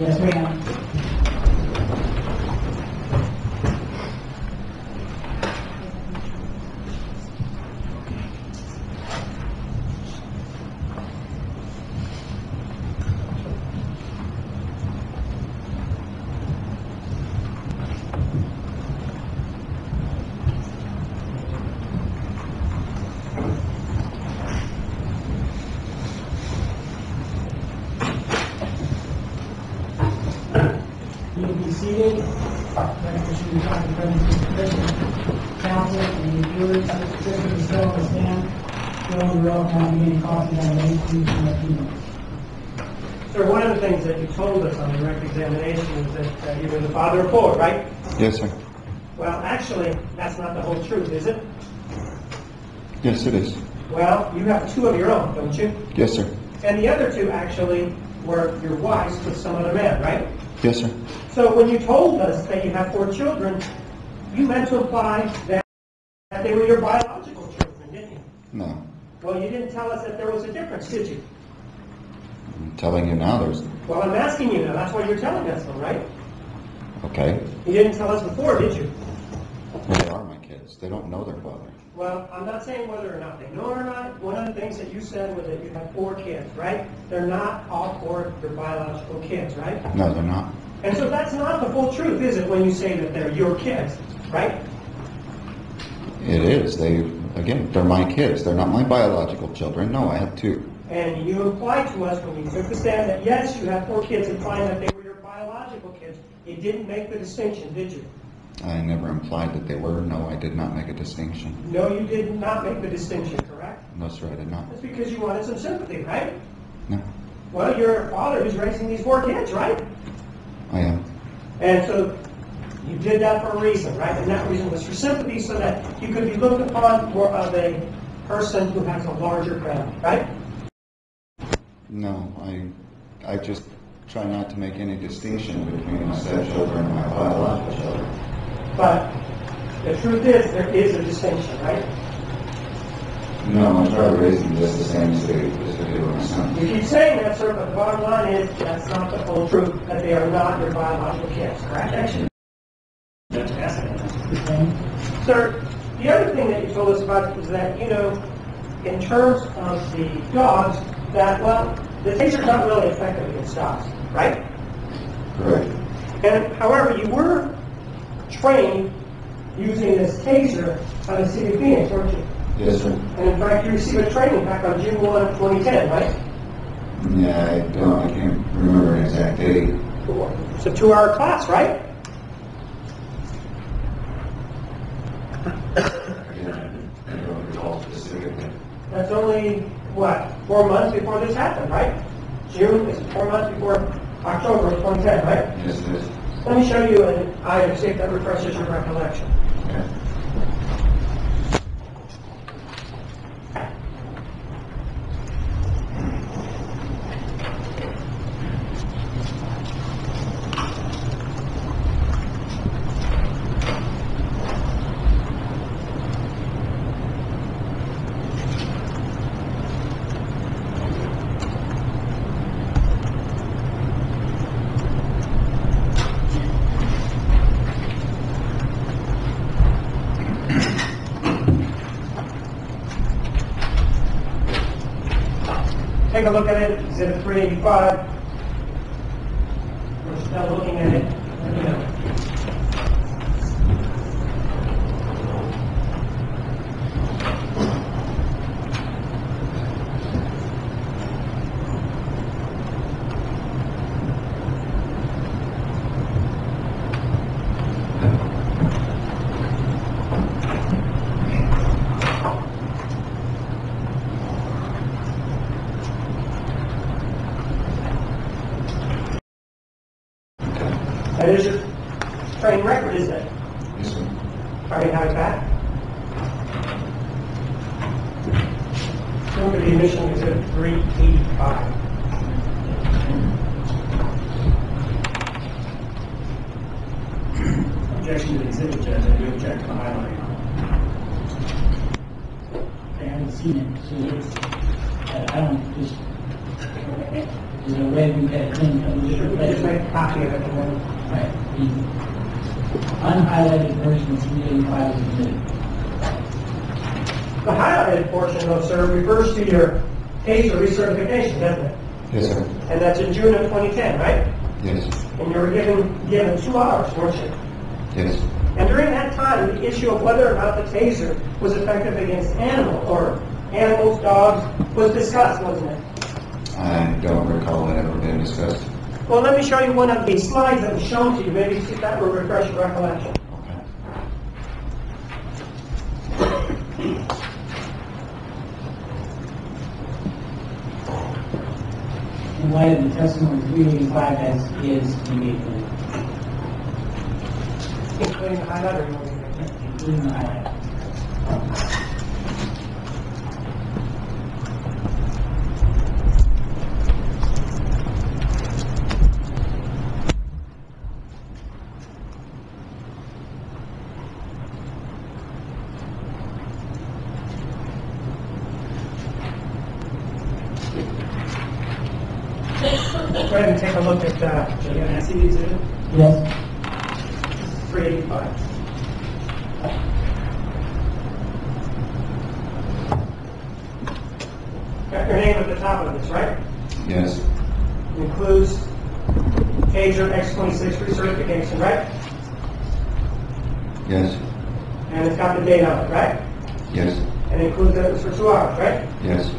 Yes, ma'am. You can be seated. Counsel and the jury, Mr. Chrisman is still on the stand. Go on the roll, count beginning cross-examination, please, in a few minutes. Sir, one of the things that you told us on the direct examination is that you were the father of four, right? Yes, sir. Well, actually, that's not the whole truth, is it? Yes, it is. Well, you have two of your own, don't you? Yes, sir. And the other two actually were your wife's with some other man, right? Yes, sir. So when you told us that you have four children, you meant to imply that they were your biological children, didn't you? No. Well, you didn't tell us that there was a difference, did you? I'm telling you now there's... Well, I'm asking you now. That's why you're telling us, though, right? Okay. You didn't tell us before, did you? Well, they are my kids. They don't know their father. Well, I'm not saying whether or not they know or not. One of the things that you said was that you have four kids, right? They're not all four your biological kids, right? No, they're not. And so that's not the full truth, is it, when you say that they're your kids, right? It is. Again, they're my kids. They're not my biological children. No, I have two. And you implied to us when you took the stand that, yes, you have four kids, implying that they were your biological kids. You didn't make the distinction, did you? I never implied that they were. No, I did not make a distinction. No, you did not make the distinction, correct? No, sir, I did not. That's because you wanted some sympathy, right? No, Well, you're a father who's raising these four kids, right? I am. And so you did that for a reason, right? And that reason was for sympathy, so that you could be looked upon more of a person who has a larger family, right? No, I just try not to make any distinction between my stepchildren and my biological children. But the truth is, there is a distinction, right? No, I try to raise them just the same as they do with my son. You keep saying that, sir, but the bottom line is that's not the full truth, that they are not your biological kids, correct? Actually, sir, the other thing that you told us about was that, in terms of the dogs, that, well, the taser's not really effective against dogs, right? Correct. And, however, you were trained using this taser on the city of Phoenix, weren't you? Yes, sir. And in fact, you received a training back on June 1 of 2010, right? Yeah, I can't remember an exact date. It's a 2-hour class, right? Yeah, I don't recall specifically. That's only, 4 months before this happened, right? June is 4 months before October of 2010, right? Yes, it is. Let me show you an item, see if that refreshes your recollection. Okay. Take a look at it, exhibit 385. We're still looking at it. Let me know. That is your training record, isn't it? Yes, sir. All right, now it's back. Look at the admission exhibit 385. Objection to the exhibit, Judge. I do object to the highlighting. I haven't seen it, so it's, I don't just... Is there a way we can clean up? We just make a copy of it and then. Right. The unhighlighted version of 385 is admitted. The highlighted portion, though, sir, refers to your taser recertification, doesn't it? Yes, sir. And that's in June of 2010, right? Yes. And you were given 2 hours, weren't you? Yes. And during that time, the issue of whether or not the taser was effective against animals, dogs, was discussed, wasn't it? I don't recall that ever being discussed. Well, let me show you one of these slides that was shown to you. Maybe see if that will refresh your recollection. Okay. In light of the testimony, 385 as is immediately, Including the highlight or moving including the highlight. Go ahead and take a look at the exhibit. Yes. 385. Got your name at the top of this, right? Yes. It includes Taser X26 recertification, right? Yes. And it's got the date on it, right? Yes. And it includes that it was for 2 hours, right? Yes.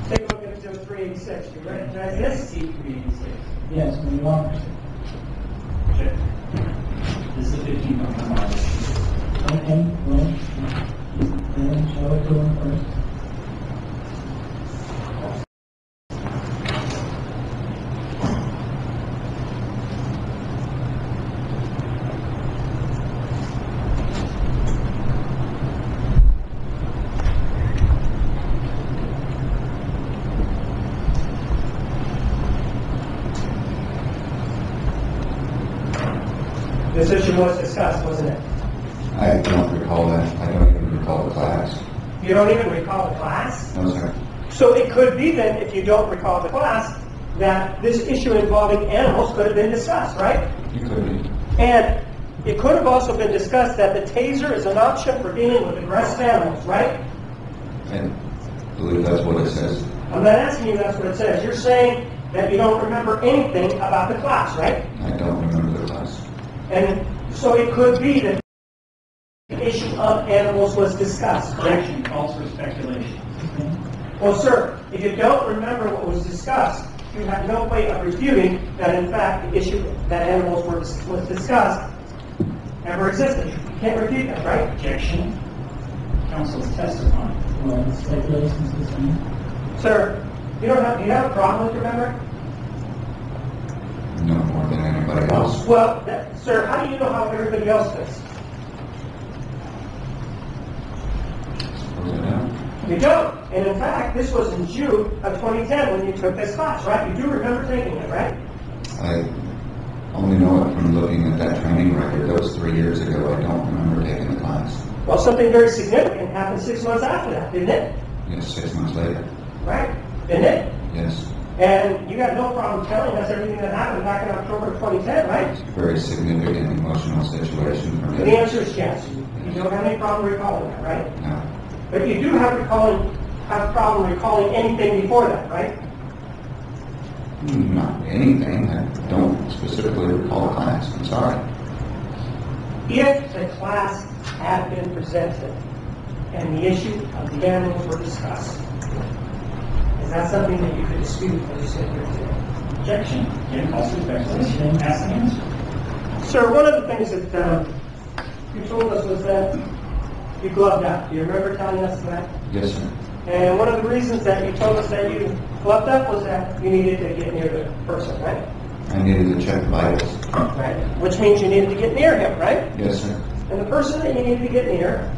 Take a look at exhibit 386. You recognize this? C386. Yes, when you want. Check. This is a 15-point mark. Okay, well, then show it to him first. This issue was discussed, wasn't it? I don't recall that. I don't even recall the class. You don't even recall the class? No, sir. So it could be then, if you don't recall the class, that this issue involving animals could have been discussed, right? You could be. And it could have also been discussed that the taser is an option for dealing with aggressive animals, right? I believe that's what it says. I'm not asking you that's what it says. You're saying that you don't remember anything about the class, right? I don't remember the class. And so it could be that the issue of animals was discussed, correct? Objection calls for speculation. Well, sir, if you don't remember what was discussed, you have no way of refuting that, in fact, the issue that animals was discussed ever existed. You can't refute that, right? Objection. Counsel's testifying. Well, the speculations is the same. Sir, do you have a problem with your memory? No more than anybody else. Well, sir, how do you know how everybody else does? Suppose I don't. You don't. And in fact, this was in June of 2010 when you took this class, right? You do remember taking it, right? I only know it from looking at that training record. That was 3 years ago. I don't remember taking the class. Well, something very significant happened 6 months after that, didn't it? Yes, 6 months later. Right? Didn't it? Yes. And you got no problem telling us everything that happened back in October of 2010, right? It's a very significant emotional situation for The me. answer is yes. You don't have any problem recalling that, right? No. But you do have a problem recalling anything before that, right? Not anything. I don't specifically recall the class. I'm sorry. If the class had been presented and the issue of the animals were discussed, is that something that you could dispute as you sit here today? Objection. Again calls for speculation. Ask the answer. Sir, one of the things that you told us was that you gloved up. Do you remember telling us that? Yes, sir. And one of the reasons that you told us that you gloved up was that you needed to get near the person, right? I needed to check vitals. Right. Which means you needed to get near him, right? Yes, sir. And the person that you needed to get near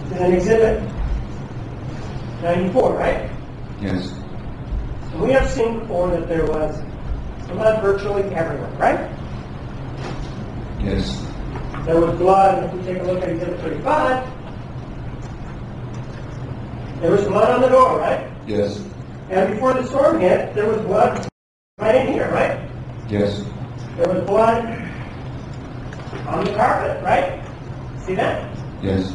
is an exhibit 94, right? Yes. And we have seen before that there was blood virtually everywhere, right? Yes. There was blood, if we take a look at exhibit 35, there was blood on the door, right? Yes. And before the storm hit, there was blood right in here, right? Yes. There was blood on the carpet, right? See that? Yes.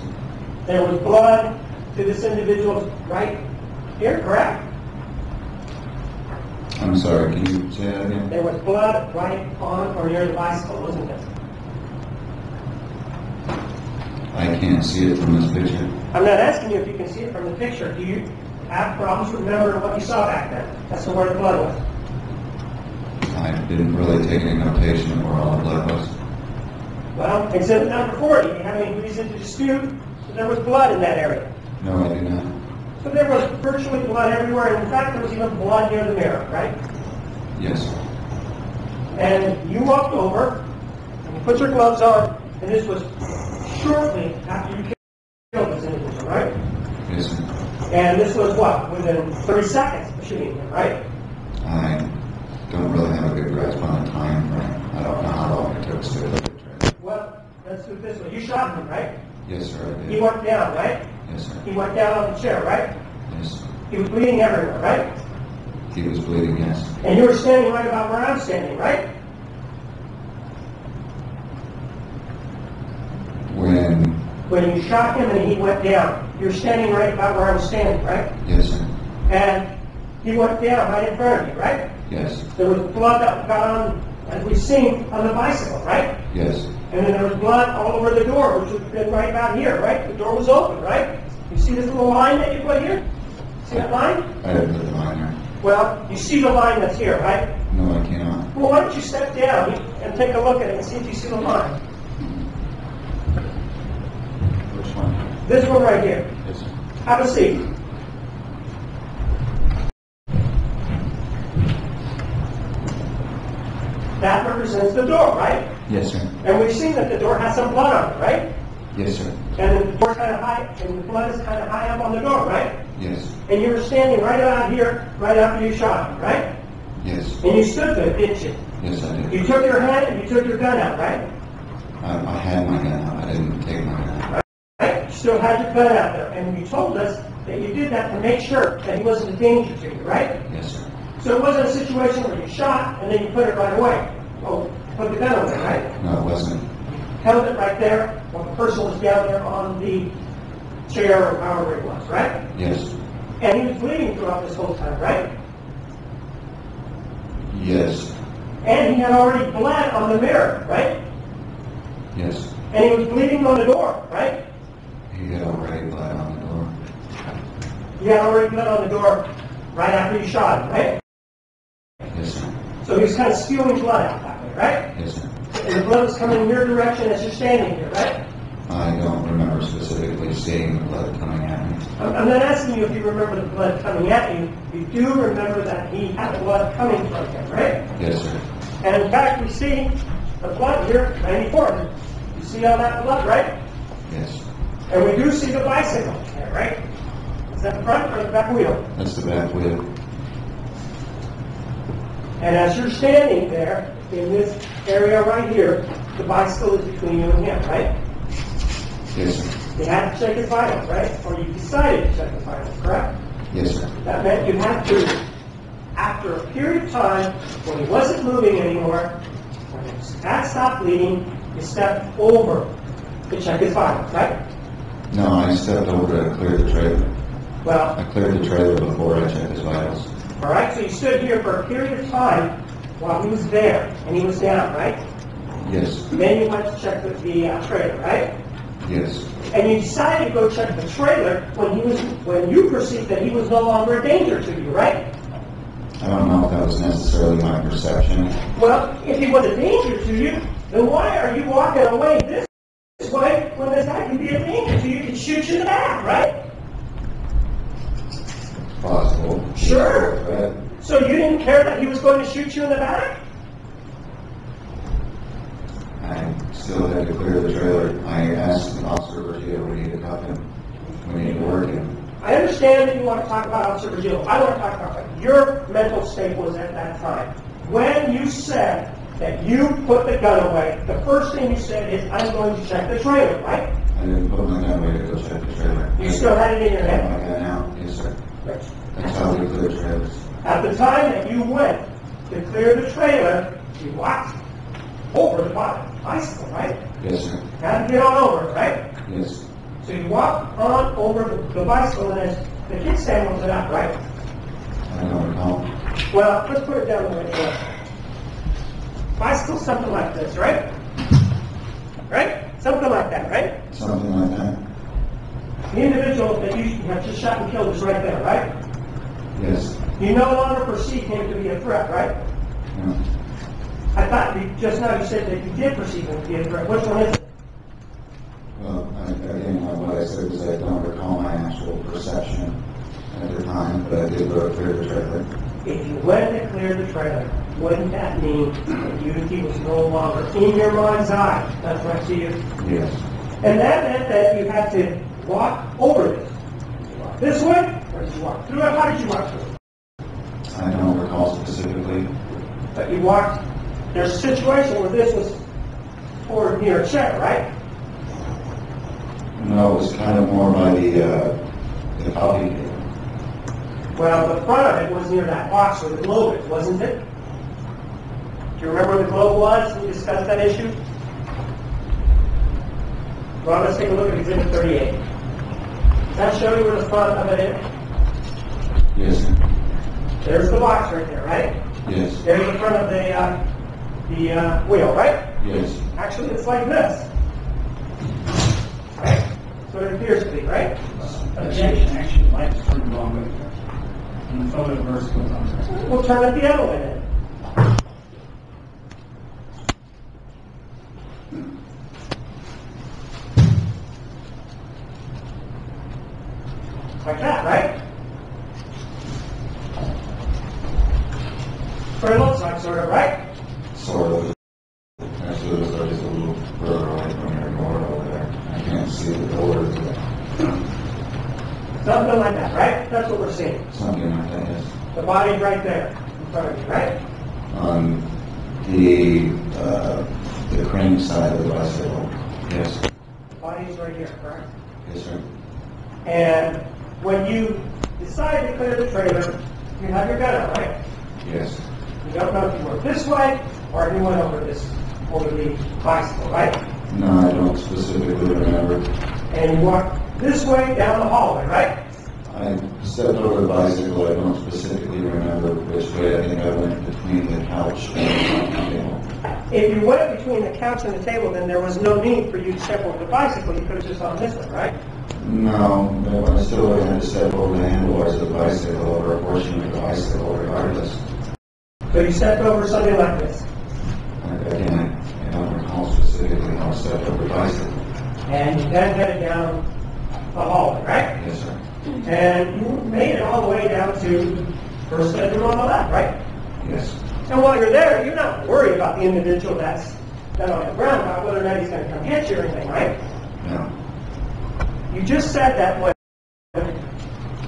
There was blood to this individual right here, correct? I'm sorry, can you say that again? There was blood right on or near the bicycle, wasn't there? I can't see it from this picture. I'm not asking you if you can see it from the picture. Do you have problems remembering what you saw back then? That's where the blood was. I didn't really take any notation of where all the blood was. Well, exhibit number 40. Do you have any reason to dispute that there was blood in that area? No, I do not. So there was virtually blood everywhere. In fact, there was even blood near the mirror, right? Yes. And you walked over, and you put your gloves on, and this was shortly after you killed this individual, right? Yes, sir. And this was what? Within 30 seconds of shooting him, right? I don't really have a good grasp on the time frame. I don't know how long it took to clear the trail. Well, let's do it this way. You shot him, right? Yes, sir, I He did. went down, right? Yes, sir. He went down on the chair, right? Yes. He was bleeding everywhere, right? He was bleeding, yes. And you were standing right about where I'm standing, right? When you shot him and he went down, you're standing right about where I'm standing, right? Yes, sir. And he went down right in front of you, right? Yes. There was blood that got on, as we've seen, on the bicycle, right? Yes. And then there was blood all over the door, which would have been right about here, right? The door was open, right? You see this little line that you put here? See that line? I didn't put the line there. Well, you see the line that's here, right? No, I cannot. Well, why don't you step down and take a look at it and see if you see the line? Which one? This one right here. Yes, sir. Have a seat. That represents the door, right? Yes, sir. And we've seen that the door has some blood on it, right? Yes, sir. And the door's kind of high, and the blood is kind of high up on the door, right? Yes. And you were standing right out here, right after you shot him, right? Yes. And you stood there, didn't you? Yes, I did. You took your hand and you took your gun out, right? I had my gun out. I didn't take my gun out. Right? You still had your gun out there, and you told us that you did that to make sure that he wasn't a danger to you, right? Yes, sir. So it wasn't a situation where you shot and then you put it right away. Oh, put the gun away, right? No, it wasn't. Held it right there while the person was down there on the chair or however it was, right? Yes. And he was bleeding throughout this whole time, right? Yes. And he had already bled on the mirror, right? Yes. And he was bleeding on the door, right? He had already bled on the door. He had already bled on the door right after you shot him, right? Yes, sir. So he was kind of spewing blood out that way, right? Yes, sir. And the blood was coming in your direction as you're standing here, right? I don't remember specifically seeing the blood coming at me. I'm not asking you if you remember the blood coming at you. You do remember that he had blood coming from him, right? Yes, sir. And in fact, we see the blood here, 94. You see all that blood, right? Yes. And we do see the bicycle there, right? Is that the front or the back wheel? That's the back wheel. And as you're standing there in this area right here, the bicycle is between you and him, right? Yes, sir. You had to check his vitals, right? Or you decided to check his vitals, correct? Yes, sir. That meant you had to, after a period of time when he wasn't moving anymore, when he had stopped bleeding, you stepped over to check his vitals, right? No, I stepped over to clear the trailer. Well, I cleared the trailer before I checked his vitals. all right, so you stood here for a period of time while he was there and he was down, right? Yes. Then you went to check the trailer, right? Yes. And you decided to go check the trailer when you perceived that he was no longer a danger to you, right? I don't know if that was necessarily my perception. Well, if he was a danger to you, then why are you walking away this way when this guy can be a danger to you, can shoot you in the back, right? Possible. Sure. But So you didn't care that he was going to shoot you in the back? I still had to clear the trailer. I asked Officer Virgil, we need to cuff him. We need to work him. I understand that you want to talk about Officer Virgil. I want to talk about what your mental state was at that time. When you said that you put the gun away, the first thing you said is, I'm going to check the trailer, right? I didn't put my gun away to go check the trailer. You still had it in your I head? had my gun out. Yes, sir. Right. That's how we clear trailers. the time that you went to clear the trailer, you walked over the bicycle, right? Yes, sir. Had to get on over it, right? Yes. So you walk on over the bicycle, and the kickstand wasn't up, right? I don't recall. Well, let's put it down the way it was. Bicycle, something like this, right? Right? Something like that, right? Something like that. The individual that you have just shot and killed is right there, right? Yes. You no longer perceive him to be a threat, right? No. I thought just now you said that you did perceive him to be a threat. Which one is it? Well, again, what I said was I don't recall my actual perception at the time, but I did go clear the trailer. If you went to clear the trailer, wouldn't that mean that Unity was no longer in your mind's eye a threat to you? Yes. And that meant that you had to walk over this. Did you walk this way, or did you walk through it? How did you walk through it? I don't recall specifically. But you walked, there's a situation where this was forward near a chair, right? No, it was kind of more by the coffee table. Well, the front of it was near that box where the globe is, wasn't it? Do you remember where the globe was when we discussed that issue? Well, let's take a look at Exhibit 38. Does that show you where the front of it is? Yes, sir. There's the box right there, right? Yes. There's the front of the wheel, right? Yes. Actually, it's like this. Right? So it appears to be, right? Objection, actually, the light's turned the wrong way. And the photo verse goes on there. We'll turn it the other way then. Like that, right? What it looks like, sort of, right? Sort of. Actually, it looks like it's a little further away from your door over there. I can't see the doors. Something like that, right? That's what we're seeing. Something like that, yes. The body's right there in front of you, right? On the crane side of the bicycle. Yes. The body's right here, correct? Yes, sir. And when you decide to clear the trailer, you have your gun out, right? Yes. You don't know if you went this way or if you went over the bicycle, right? No, I don't specifically remember. And you walked this way down the hallway, right? I stepped over the bicycle. I don't specifically remember which way. I think I went between the couch and the table. If you went between the couch and the table, then there was no need for you to step over the bicycle. You could have just gone this way, right? No, I still would have had to step over the handlebars of the bicycle or a portion of the bicycle regardless. So you stepped over something like this. Again, I don't recall specifically how I stepped over the bicycle. And you then headed down the hallway, right? Yes, sir. And you made it all the way down to the first bedroom on the left, right? Yes. And while you're there, you're not worried about the individual that's down on the ground, about whether or not he's going to come get you or anything, right? No. You just said that when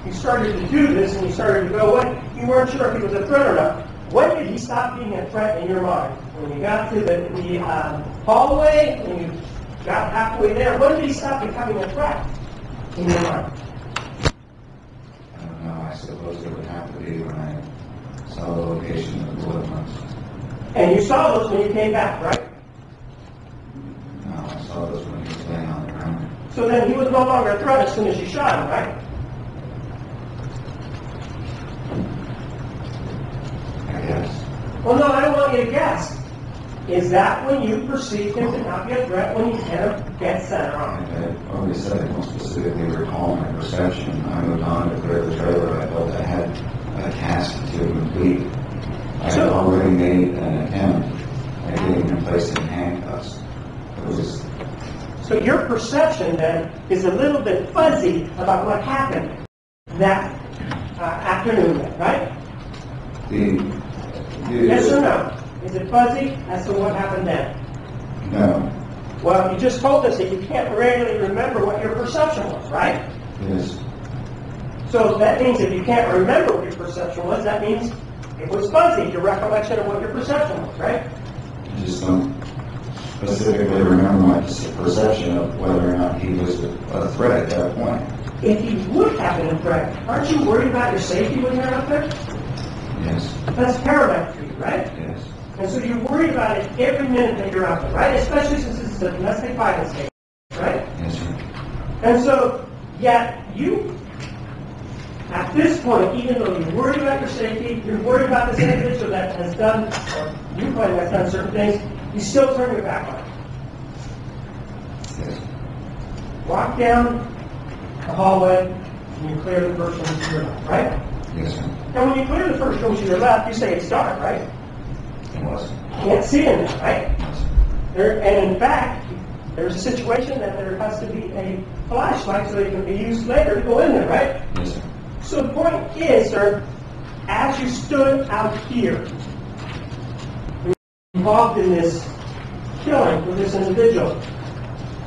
you started to do this and you started to go away, you weren't sure if he was a threat or not. When did he stop being a threat in your mind? When you got to the hallway, when you got halfway there, when did he stop becoming a threat in your mind? I don't know. I suppose it would have to be when I saw the location of the bullet marks. And you saw those when you came back, right? No, I saw those when he was laying on the ground. So then he was no longer a threat as soon as you shot him, right? I guess. Well, no, I don't want you to guess. Is that when you perceived him to not be a threat when he kind of gets center on? I already said I don't specifically recall my perception. I moved on to clear the trailer. I felt I had a task to complete. I had already made an attempt at getting him placed in handcuffs. It was. So your perception then is a little bit fuzzy about what happened that afternoon, right? Yes or no? Is it fuzzy as to what happened then? No. Well, you just told us that you can't really remember what your perception was, right? Yes. So that means if you can't remember what your perception was, that means it was fuzzy, your recollection of what your perception was, right? I just don't specifically remember my perception of whether or not he was a threat at that point. If he would have been a threat, aren't you worried about your safety when you're out there? Yes. That's paramount for you, right? Yes. And so you're worried about it every minute that you're out there, right? Especially since this is a domestic violence case, right? Yes, sir. And so, yet you, at this point, even though you're worried about your safety, you're worried about this individual that has done, or you claim has done certain things, you still turn your back on it. Yes. Walk down the hallway, and you clear the first room to your left, right? Yes, sir. And when you clear the first room to your left, you say it's dark, right? It was. You can't see in there, right? Yes. And in fact, there's a situation that there has to be a flashlight so they can be used later to go in there, right? Yes, sir. So the point is, sir, as you stood out here, involved in this killing for this individual,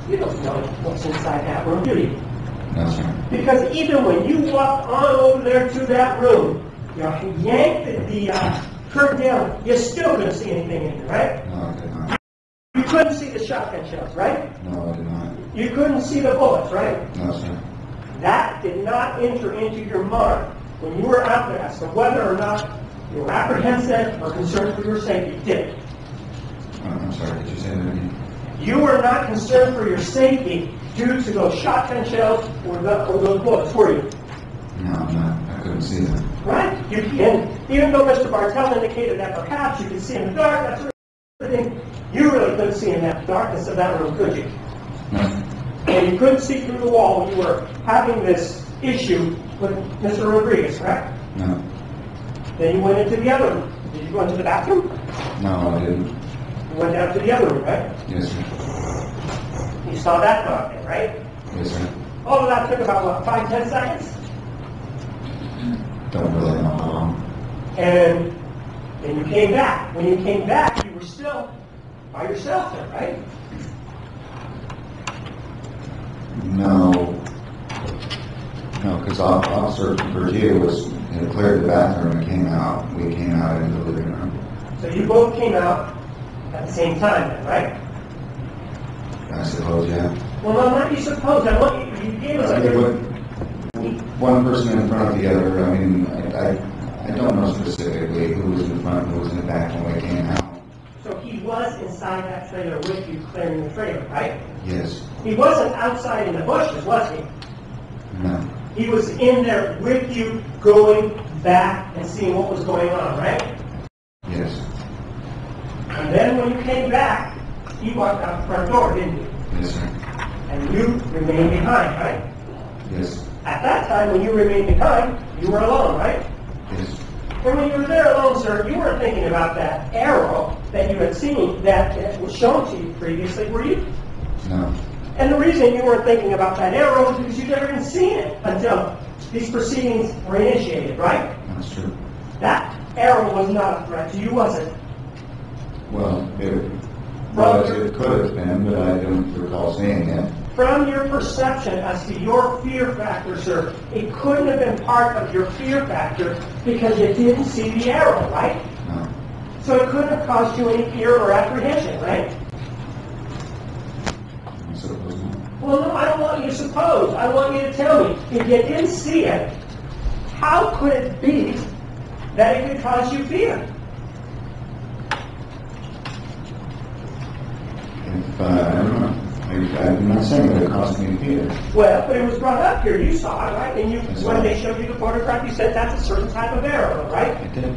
you don't know what's inside that room, do you? No, sir. Because even when you walked on over there to that room, you yanked the curtain down, you still couldn't see anything in there, right? No, I did not. You couldn't see the shotgun shells, right? No, I did not. You couldn't see the bullets, right? No, sir. That did not enter into your mind when you were out there as to whether or not you were apprehensive or concerned for your safety. Did it? I'm sorry, did you say that again? You were not concerned for your safety due to those shotgun shells or those bullets, were you? No, I'm not. I couldn't see them. Right? And even though Mr. Bartell indicated that perhaps you could see in the dark, that sort of thing, you really couldn't see in that darkness of that room, could you? No. And you couldn't see through the wall when you were having this issue with Mr. Rodriguez, correct? No. Then you went into the other room. Did you go into the bathroom? No, I didn't. You went down to the other room, right? Yes, sir. You saw that dog there, right? Yes, sir. All of that took about, what, 5-10 seconds? Don't really know how long. And then you came back. When you came back, you were still by yourself there, right? No. No, because Officer Bergia had cleared the bathroom and came out. We came out into the living room. So you both came out at the same time then, right? I suppose, yeah. Well, no, not you suppose. I want you gave us I a think good... one person in front of the other. I mean, I don't know specifically who was in front and who was in the back when we came out. So he was inside that trailer with you clearing the trailer, right? Yes. He wasn't outside in the bushes, was he? No. He was in there with you going back and seeing what was going on, right? Yes. And then when you came back, he walked out the front door, didn't you? Yes, sir. And you remained behind, right? Yes. At that time, when you remained behind, you were alone, right? Yes. And when you were there alone, sir, you weren't thinking about that arrow that you had seen that was shown to you previously, were you? No. And the reason you weren't thinking about that arrow is because you'd never even seen it until these proceedings were initiated, right? That's true. That arrow was not a threat to you, was it? Well, it could have been, but I don't recall seeing it. From your perception as to your fear factor, sir, it couldn't have been part of your fear factor because you didn't see the arrow, right? No. So it couldn't have caused you any fear or apprehension, right? I suppose not. Well, no, I don't want you to suppose. I want you to tell me, if you didn't see it, how could it be that it could cause you fear? I don't know. I'm not saying that it caused me fear. Well, but it was brought up here. You saw it, right? And I saw when it. they showed you the photograph, you said that's a certain type of arrow, right? I did.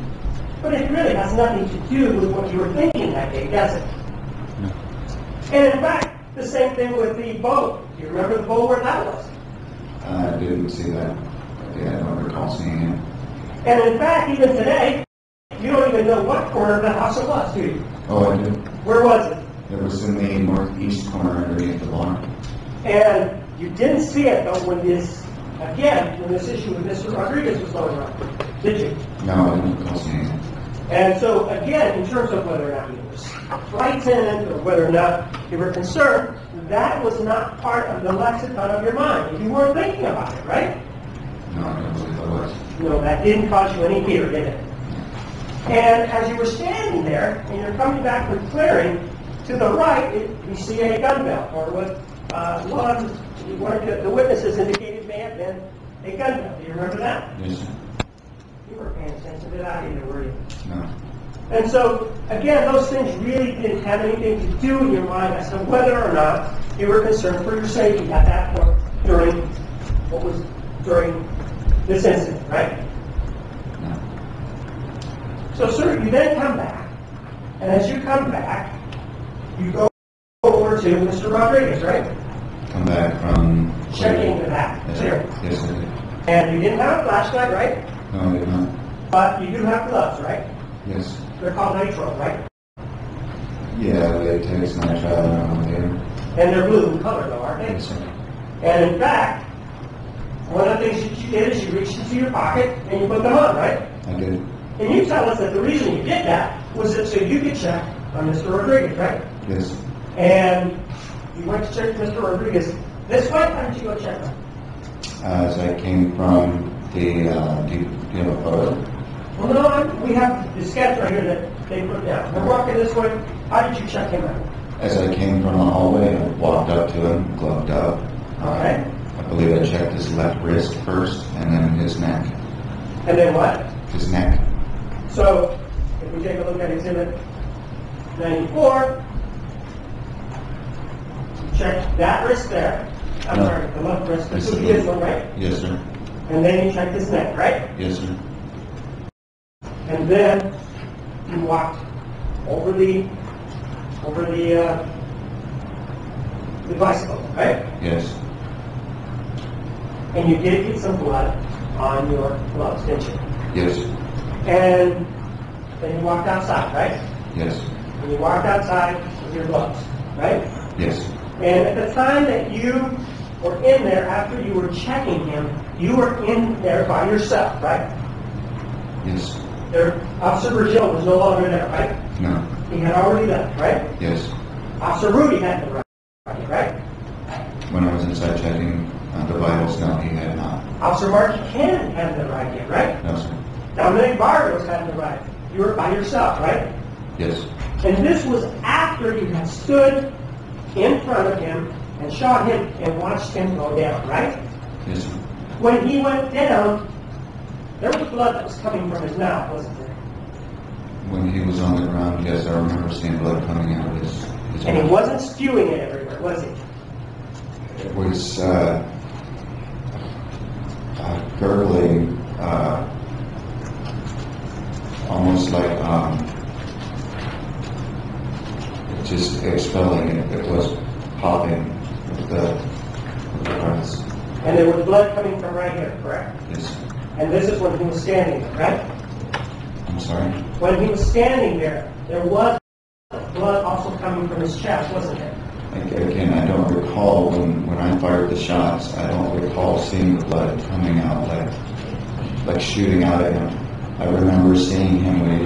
But it really has nothing to do with what you were thinking that day, does it? No. And in fact, the same thing with the bow. Do you remember the bow where that was? I didn't see that. Yeah, I don't recall seeing it. And in fact, even today, you don't even know what corner of the house it was, do you? Oh, I did. Where was it? It was in the northeast corner underneath the barn. And you didn't see it, though, when this issue with Mr. Rodriguez was going on, did you? No, I don't recall seeing it. And so, again, in terms of whether or not you were frightened or whether or not you were concerned, that was not part of the lexicon of your mind. You weren't thinking about it, right? No, I don't believe I was. No, that didn't cause you any fear, did it? And as you were standing there, and you're coming back from clearing, to the right, you see a gun belt, or what one of the witnesses indicated may have been a gun belt. Do you remember that? Yes, sir. You weren't paying attention to that either, were you? No. And so, again, those things really didn't have anything to do in your mind as to whether or not you were concerned for your safety at that point during this incident, right? No. So, sir, you then come back, and as you come back, you go over to Mr. Rodriguez, right? Come back from... Checking the back. Yes, Clear. yes, I did. And you didn't have a flashlight, right? No, I did not. But you do have gloves, right? Yes. They're called nitro, right? Yeah, latex, nitrile, and there. And they're blue in color, though, aren't they? Yes, sir. And in fact, one of the things that you did is you reached into your pocket and you put them on, right? I did. And you tell us that the reason you did that was that so you could check on Mr. Rodriguez, right? Yes. And you went to check Mr. Rodriguez this way. How did you go check him? As I came from the, do you have a photo? Well, no, we have the sketch right here that they put down. We're walking this way. How did you check him out? As I came from the hallway, I walked up to him, gloved up. Okay. I believe I checked his left wrist first, and then his neck. And then what? His neck. So, if we take a look at Exhibit 94, check that wrist there. I'm No. sorry, the left wrist. This This would is be this the- one, right? Yes, sir. And then you check his neck, right? Yes, sir. And then you walked over the bicycle, right? Yes. And you did get some blood on your gloves, didn't you? Yes. And then you walked outside, right? Yes. And you walked outside with your gloves, right? Yes. And at the time that you were in there, after you were checking him, you were in there by yourself, right? Yes. Officer Virgil was no longer there, right? No. He had already left, right? Yes. Officer Rudy had the right? When I was inside checking the vitals, no, he had not. Officer Marky Cannon had the right here, right? No, sir. Dominic Barrios had the right. You were by yourself, right? Yes. And this was after you had stood in front of him and shot him and watched him go down, right? Yes, sir. When he went down, there was blood that was coming from his mouth, wasn't there? When he was on the ground, yes, I remember seeing blood coming out of his And he mouth. wasn't spewing it everywhere, was he? It was gurgling, almost like just expelling it. It was popping with the breaths. And there was blood coming from right here, correct? Yes. And this is when he was standing there, right? I'm sorry? When he was standing there, there was blood also coming from his chest, wasn't there? Again, I don't recall when I fired the shots, I don't recall seeing the blood coming out like shooting out at him. I remember seeing him when he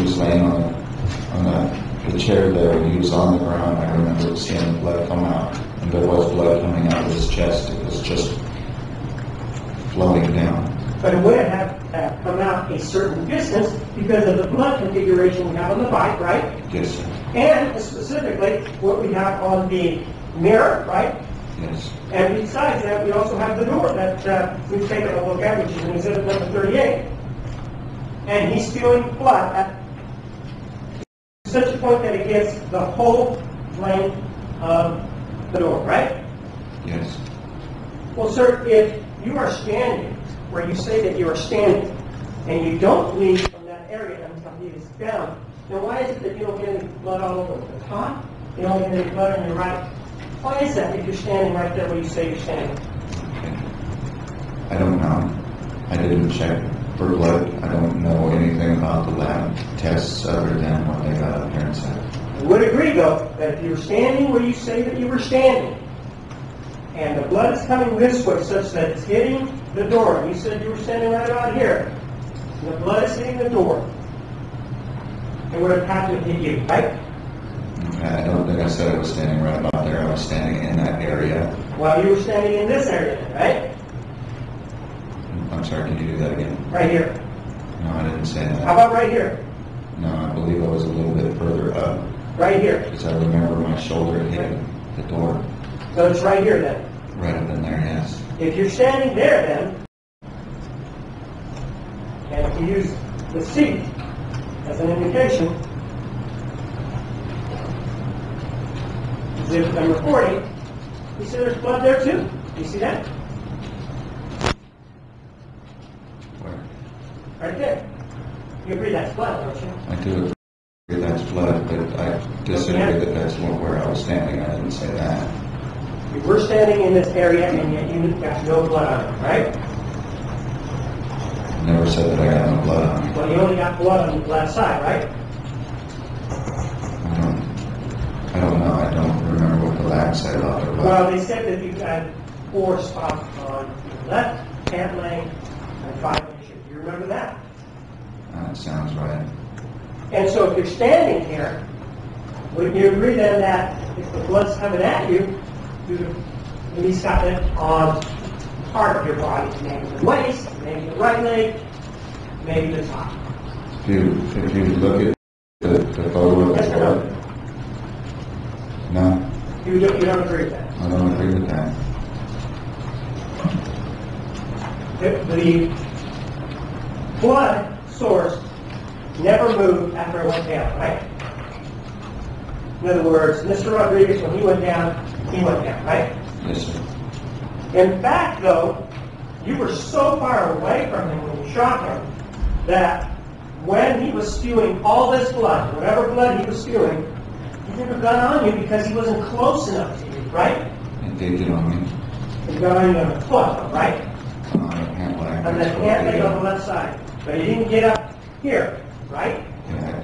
was laying on the chair there, when he was on the ground. I remember seeing the blood come out, and there was blood coming out of his chest. It was just flowing down. But it would have come out a certain distance because of the blood configuration we have on the bike, right? Yes, sir. And specifically what we have on the mirror, right? Yes. And besides that, we also have the door that we've taken a look at, which is in exhibit number 38. And he's spewing blood at such a point that it gets the whole length of the door, right? Yes. Well, sir, if you are standing where you say that you are standing and you don't leave from that area until he is down, then why is it that you don't get any blood all over the top? You don't get any blood on your right? Why is that if you're standing right there where you say you're standing? I don't know. I didn't check for blood. I don't know anything about the lab tests other than what they got up here and said. I would agree, though, that if you're standing where you say that you were standing, and the blood is coming this way such that it's hitting the door, and you said you were standing right about here, and the blood is hitting the door, it would have had to hit you, right? I don't think I said I was standing right about there. I was standing in that area. Well, you were standing in this area, right? I'm sorry, can you do that again? Right here. No, I didn't say How that. about right here? No, I believe I was a little bit further up Right here. because I remember my shoulder hitting the door. So it's right here then. Right up in there, yes. If you're standing there then, to use the seat as an indication. As if I'm recording, you see there's blood there too. Do you see that? Where? Right there. You agree that's blood, don't you? I do agree that's blood, but I disagree that that's where I was standing. I didn't say that. You were standing in this area and yet you got no blood on it, right? I never said that I got no blood on me. Well, you only got blood on the left side, right? I don't know. I don't remember what the lab said about it. But Well, they said that you had 4 spots on your left pant leg and 5 on your shoe. Do you remember that? that sounds right. And so if you're standing here, would you agree then that if the blood's coming at you, you maybe stop it on part of your body, maybe the waist, maybe the right leg, maybe the top? If you look at the photo of Yes the or no? blood, no, You don't agree with that? I don't agree with that. The blood source never moved after it went down, right? In other words, Mr. Rodriguez, when he went down, right? Yes, sir. In fact, though, you were so far away from him when you shot him that when he was spewing all this blood, whatever blood he was spewing, he never got on you because he wasn't close enough to you, right? It did get on me. He got on you on the foot, right? On the pant leg. On the pant leg on the left side. But he didn't get up here, right? Yeah,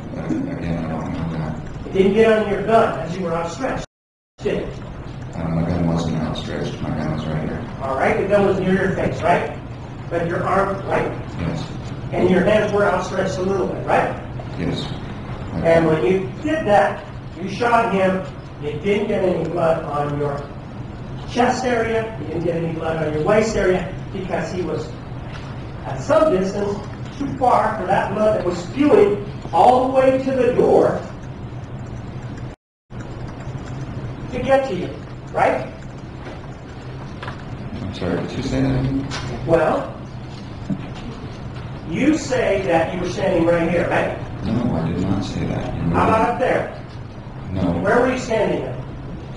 again, I don't know that. He didn't get on your gun as you were outstretched, did it? My gun wasn't outstretched. My gun was right here. All right, the gun was near your face, right? But your arm, right? Yes. And your hands were outstretched a little bit, right? Yes. And when you did that, you shot him, you didn't get any blood on your chest area, you didn't get any blood on your waist area, because he was at some distance too far for that blood that was spewing all the way to the door to get to you, right? I'm sorry, did you say that again? Well, you say that you were standing right here, right? No, I did not say that. How about up there? No. Where were you standing at?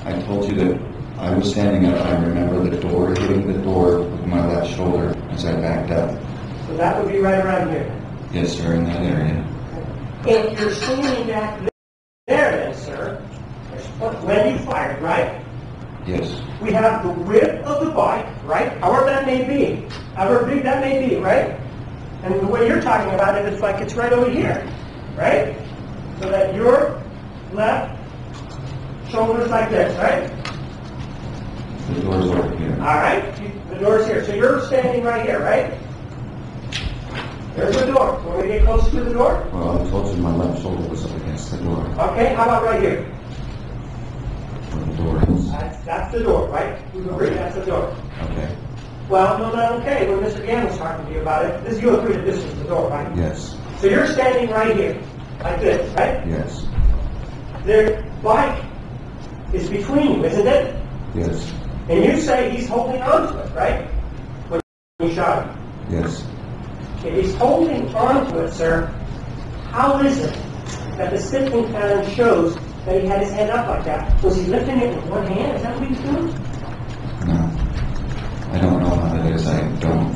I told you that I was standing up. I remember the door hitting the door with my left shoulder as I backed up. So that would be right around here. Yes, sir, in that area. If you're standing back there then, sir, when you fired, right? Yes. We have the width of the bike, right? However that may be. However big that may be, right? And the way you're talking about it, it's like it's right over here, right? So that your left shoulder's like this, right? The door's over here. All right? The door's here. So you're standing right here, right? There's the door. Want me to get closer to the door? Well, I told you my left shoulder was up against the door. Okay, how about right here? Where the door is. That's the door, right? We agree, that's the door. Okay. Well, no, not okay. When Mr. Gann was talking to you about it, you agree that this is the door, right? Yes. So you're standing right here, like this, right? Yes. The bike is between you, isn't it? Yes. And you say he's holding on to it, right? When you shot him. Yes. If he's holding on to it, sir, how is it that the sifting pattern shows that he had his hand up like that? Was he lifting it with one hand? Is that what he was doing? No. I don't know how that is. I don't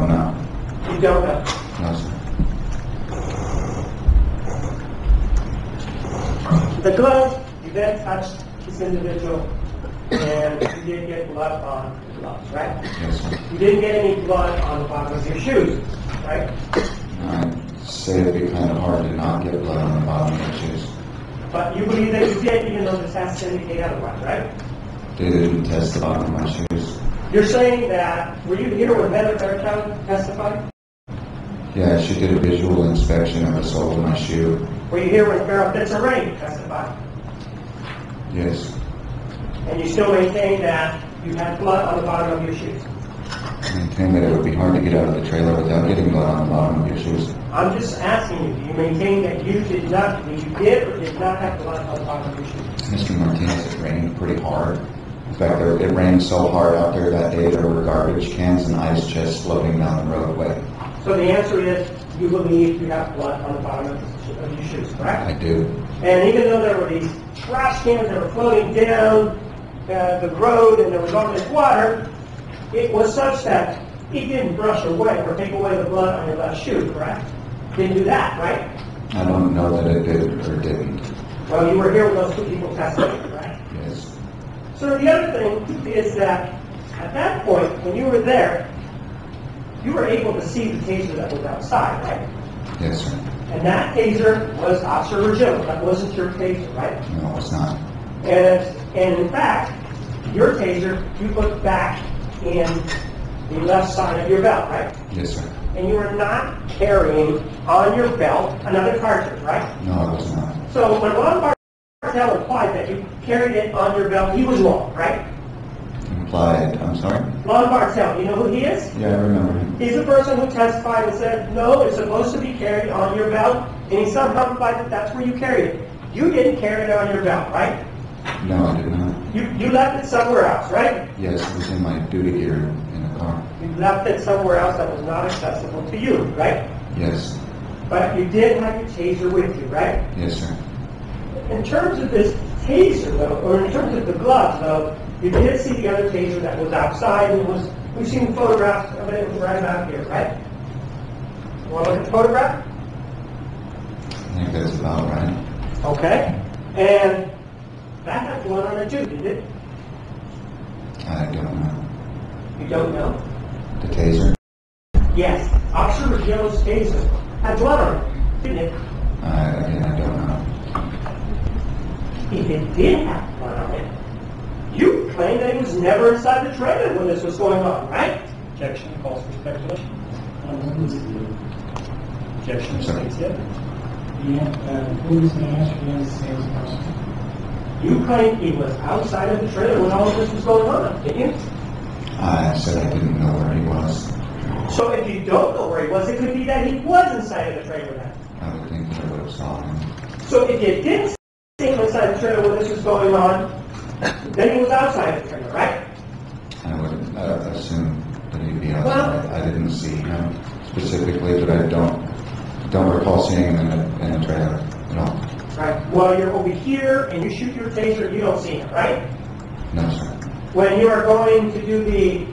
know. You don't know. No, sir. The gloves, you then touched this individual, and you did get blood on the gloves, right? Yes, sir. You didn't get any blood on the bottom of your shoes, right? I'd say it'd be kind of hard to not get blood on the bottom of my shoes. But you believe that you did, even though this has to indicate otherwise, right? They didn't test the bottom of my shoes. You're saying that, were you here when Heather Fairchild testified? Yeah, she did a visual inspection of the sole of my shoe. Were you here when Farrell Fitzarray testified? Yes. And you still maintain that you had blood on the bottom of your shoes? I maintain that it would be hard to get out of the trailer without getting blood on the bottom of your shoes. I'm just asking you, do you maintain that you did not, that you did or did not have blood on the bottom of your shoes? Mr. Martinez, it rained pretty hard, In fact, it rained so hard out there that day there were garbage cans and ice chests floating down the roadway. So the answer is you believe you have blood on the bottom of your shoes, correct? I do. And even though there were these trash cans that were floating down the road and there was all this water, it was such that it didn't brush away or take away the blood on your left shoe, correct? Didn't do that, right? I don't know that it did or didn't. Well, you were here when those two people tested, right? Yes. So the other thing is that at that point, when you were there, you were able to see the taser that was outside, right? Yes, sir. And that taser was Officer Virgil. That wasn't your taser, right? No, it's not. And in fact, your taser, you put back in the left side of your belt, right? Yes, sir. And you were not carrying on your belt another cartridge, right? No, I was not. So when Ron Bartell implied that you carried it on your belt, he was wrong, right? Implied, I'm sorry? Ron Bartell, you know who he is? Yeah, I remember him. He's the person who testified and said, no, it's supposed to be carried on your belt, and he somehow implied that that's where you carried it. You didn't carry it on your belt, right? No, I did not. You left it somewhere else, right? Yes, it was in my duty gear in the car. You left it somewhere else that was not accessible to you, right? Yes. But you did have your taser with you, right? Yes, sir. In terms of this taser, though, or in terms of the gloves, though, you did see the other taser that was outside, and we've seen photographs of it. It was right about here, right? You want to look at the photograph? I think that's about right. Okay. And that had blood on it too, did it? I don't know. You don't know? The taser? Yes. Officer Virgil's taser had blood on it, didn't it? Again, I don't know. If it did have blood on it, you claim that he was never inside the trailer when this was going on, right? Objection calls for speculation. Objection Sorry. states yes. Who's going to answer the same question? You claim he was outside of the trailer when all of this was going on, didn't you? I said I didn't know where he was. So if you don't know where he was, it could be that he was inside of the trailer then. I would think that I would have saw him. So if you didn't see him inside the trailer when this was going on, then he was outside of the trailer, right? I would assume that he'd be outside. I didn't see him specifically, but I don't recall seeing him in a trailer at all. Right. Well, you're over here and you shoot your taser, you don't see him, right? No, sir. When you are going to do the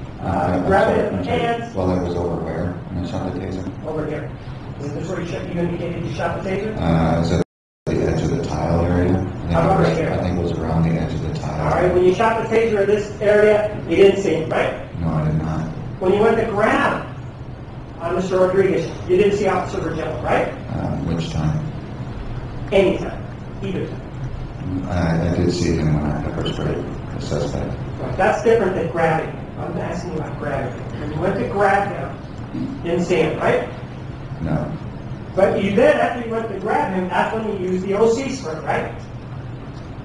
grab it in the hands, Well, I was over where? When I shot the taser? over here. Is this where you indicated you shot the taser? I was at the edge of the tile area. I think it was around the edge of the tile. All right. When you shot the taser in this area, you didn't see him, right? No, I did not. When you went to grab on Mr. Rodriguez, you didn't see Officer Virgil, right? Which time? Anytime. Either time. I did see him when I pepper sprayed the suspect. Right. That's different than grabbing. I'm asking you about grabbing. When you went to grab him, didn't see him, right? No. But you then, after you went to grab him, that's when you used the OC spray, right?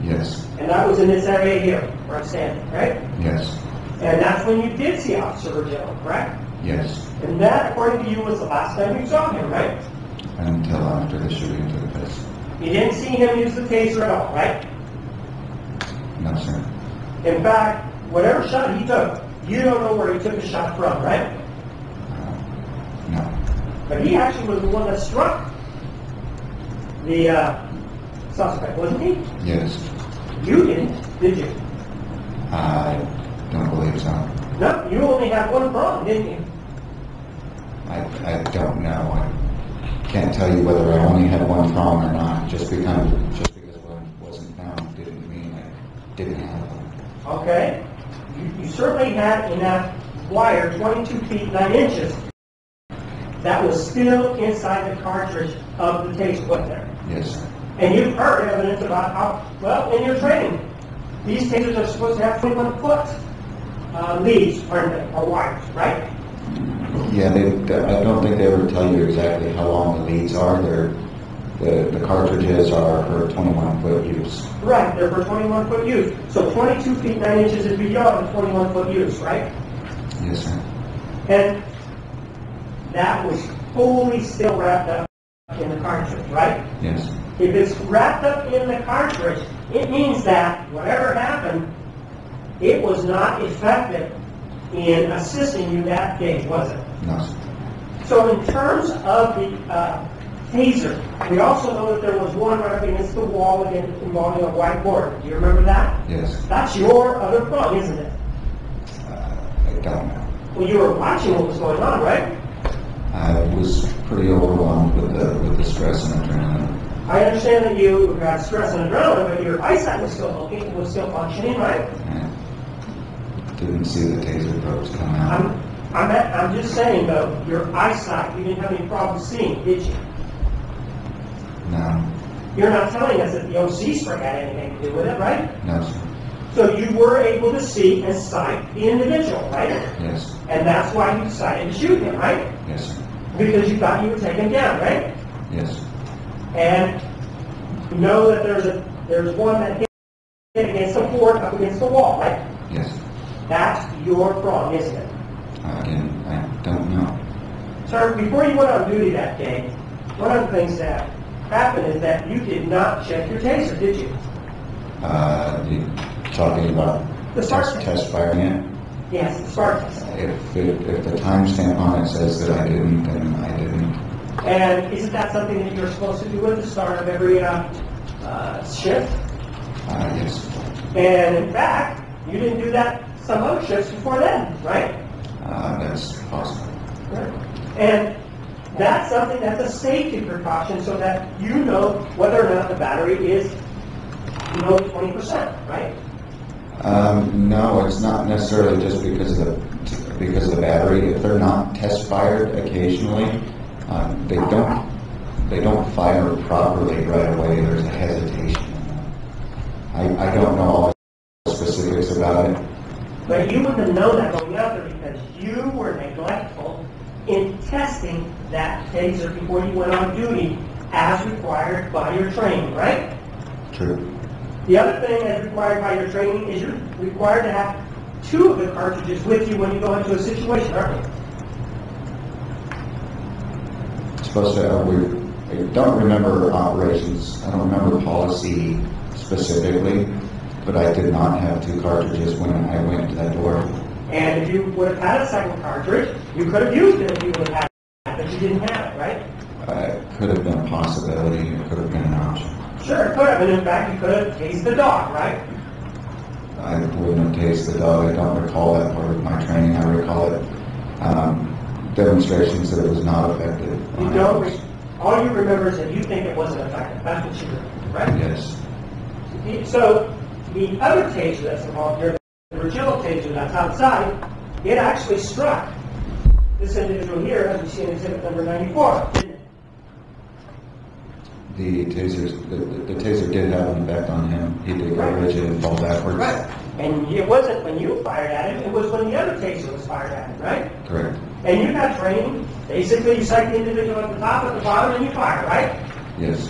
Yes. And that was in this area here, where I'm standing, right? Yes. And that's when you did see Officer Virgil, correct? Yes. And that, according to you, was the last time you saw him, right? Until after the shooting took place. You didn't see him use the taser at all, right? No, sir. In fact, whatever shot he took, you don't know where he took the shot from, right? No. But he actually was the one that struck the suspect, wasn't he? Yes. You didn't, did you? I don't believe so. No, you only had one prong, didn't you? I don't know. I can't tell you whether I only had one prong or not. Just because one wasn't found didn't mean I didn't have one. Okay. You certainly had in that wire 22 feet 9 inches that was still inside the cartridge of the taser, wasn't there? Yes, sir. And you've heard evidence about how, well, in your training, these tasers are supposed to have 21-foot leads, aren't they, or wires, right? Yeah, I don't think they ever tell you exactly how long the leads are. The cartridges are for 21-foot use. Right, they're for 21-foot use. So 22 feet 9 inches is beyond the 21-foot use, right? Yes, sir. And that was fully still wrapped up in the cartridge, right? Yes. If it's wrapped up in the cartridge, it means that whatever happened it was not effective in assisting you that day, was it? No, sir. So in terms of the taser, we also know that there was one right up against the wall again involving a white board. Do you remember that? Yes. That's your other prong, isn't it? I don't know. Well, you were watching what was going on, right? I was pretty overwhelmed with the stress and adrenaline. I understand that you had stress and adrenaline, but your eyesight was still functioning, right? I didn't see the taser probes come out. I'm just saying, though, your eyesight, you didn't have any problem seeing, did you? No. You're not telling us that the OC spray had anything to do with it, right? No, sir. So you were able to see and sight the individual, right? Yes. And that's why you decided to shoot him, right? Yes, sir. Because you thought you were taken down, right? Yes. And you know that there's one that hit against the board up against the wall, right? Yes. That's your prong, isn't it? Again, I don't know. Sir, before you went on duty that day, one of the things that happened is that you did not check your taser, did you? You talking about The spark test. test firing it? Yes, the spark test. If the timestamp on it says that I didn't, then I didn't. And isn't that something that you're supposed to do at the start of every shift? Yes. And in fact, you didn't do that some other shifts before then, right? That's possible. Right. And that's something that's a safety precaution so that you know whether or not the battery is below 20%, right? No, it's not necessarily just because of the battery. If they're not test fired occasionally, they don't fire properly right away. There's a hesitation. I don't know all the specifics about it. But you wouldn't have known that going out there because you were neglectful in testing that taser before you went on duty as required by your training, right? True. The other thing as required by your training is you're required to have 2 of the cartridges with you when you go into a situation, aren't you? Supposed to. I don't remember operations. I don't remember policy specifically, but I did not have 2 cartridges when I went to that door. And if you would have had a second cartridge, you could have used it if you would have had it, but you didn't have it, right? It could have been a possibility. It could have been an option. Sure, it could have, and in fact, you could have tased the dog, right? I wouldn't have tased the dog. I don't recall that part of my training. I recall it demonstrations that it was not effective. You don't. All you remember is that you think it wasn't effective. That's what you remember, right? Yes. So the other taser that's involved here, the Regillo taser that's outside, it actually struck this individual here, as we see in exhibit number 94. Didn't it? The taser did have an effect on him. He did go rigid and fall backwards. Right. And it wasn't when you fired at him, it was when the other taser was fired at him, right? Correct. And you got training. Basically, you sight the individual at the top, at the bottom, and you fire, right? Yes.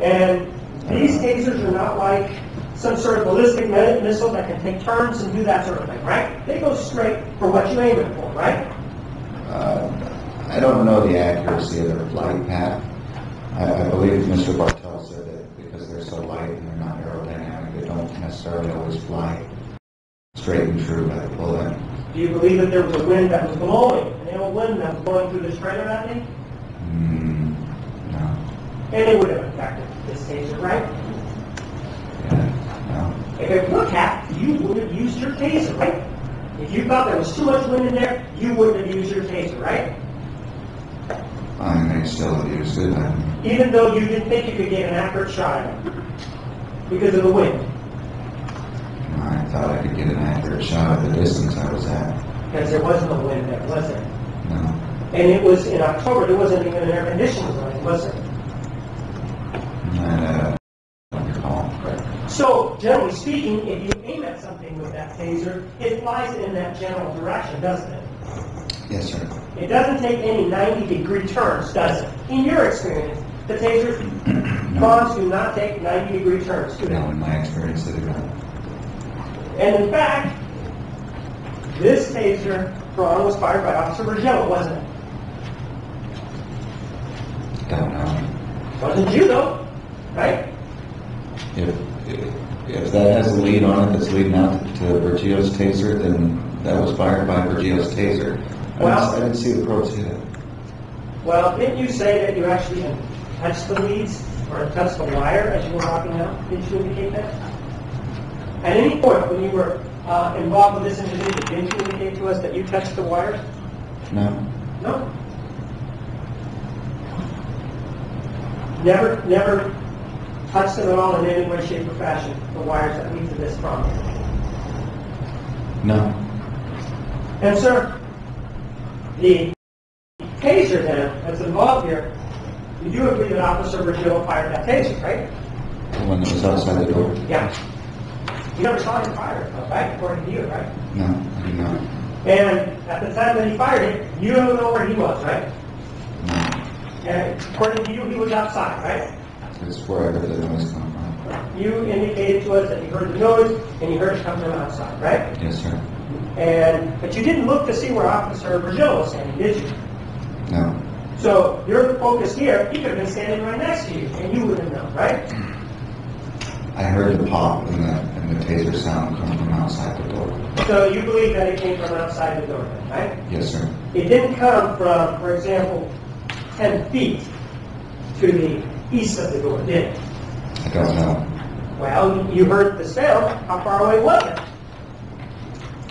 And these tasers are not like some sort of ballistic missile that can take turns and do that sort of thing, right? They go straight for what you aim it for, right? I don't know the accuracy of their flight path. I believe Mr. Bartel said that because they're so light and they're not aerodynamic, they don't necessarily always fly straight and true by the bullet. Do you believe that there was a wind that was blowing, an ill wind that was blowing through this trailer that day? No. And it would have affected this taser, right? Yeah, no. If it would have, you would have used your taser, right? If you thought there was too much wind in there, you wouldn't have used your taser, right? I may still have used it. Even though you didn't think you could get an accurate shot at it because of the wind. I thought I could get an accurate shot at the distance I was at. Because there was no wind there, was there? No. And it was in October, there wasn't even an air conditioner running, was there? I don't recall. So, generally speaking, if you aim at something with that taser, it flies in that general direction, doesn't it? Yes, sir. It doesn't take any 90-degree turns, does it? In your experience, the tasers, bombs do not take 90-degree turns, do they? No, in my experience, they do not. And in fact, this taser prong was fired by Officer Regillo, wasn't it? Don't know. Wasn't you, though, right? If that has a lead on it that's leading out to Bergio's taser, then that was fired by Bergio's taser. I didn't see the probes hit it. Well, didn't you say that you actually touched the leads or touched the wire as you were walking out? Didn't you indicate that? At any point when you were involved with this individual, didn't you indicate to us that you touched the wires? No. No. Never touched them at all in any way, shape, or fashion, the wires that lead to this problem. No. And sir, the taser then that's involved here, you do agree that Officer Virgil fired that taser, right? The one that was outside the door? Yeah. You never saw him fire it, right? According to you, right? No, I did not. And at the time that he fired it, you don't know where he was, right? No. And according to you, he was outside, right? That's where I heard the noise come from. You indicated to us that you heard the noise and you heard it come from outside, right? Yes, sir. But you didn't look to see where Officer Virgil was standing, did you? No. So your focus here, he could have been standing right next to you, and you wouldn't know, right? I heard the pop and the taser sound come from outside the door. So you believe that it came from outside the door, then, right? Yes, sir. It didn't come from, for example, 10 feet to the east of the door, did it? I don't know. Well, you heard the sound. How far away was it?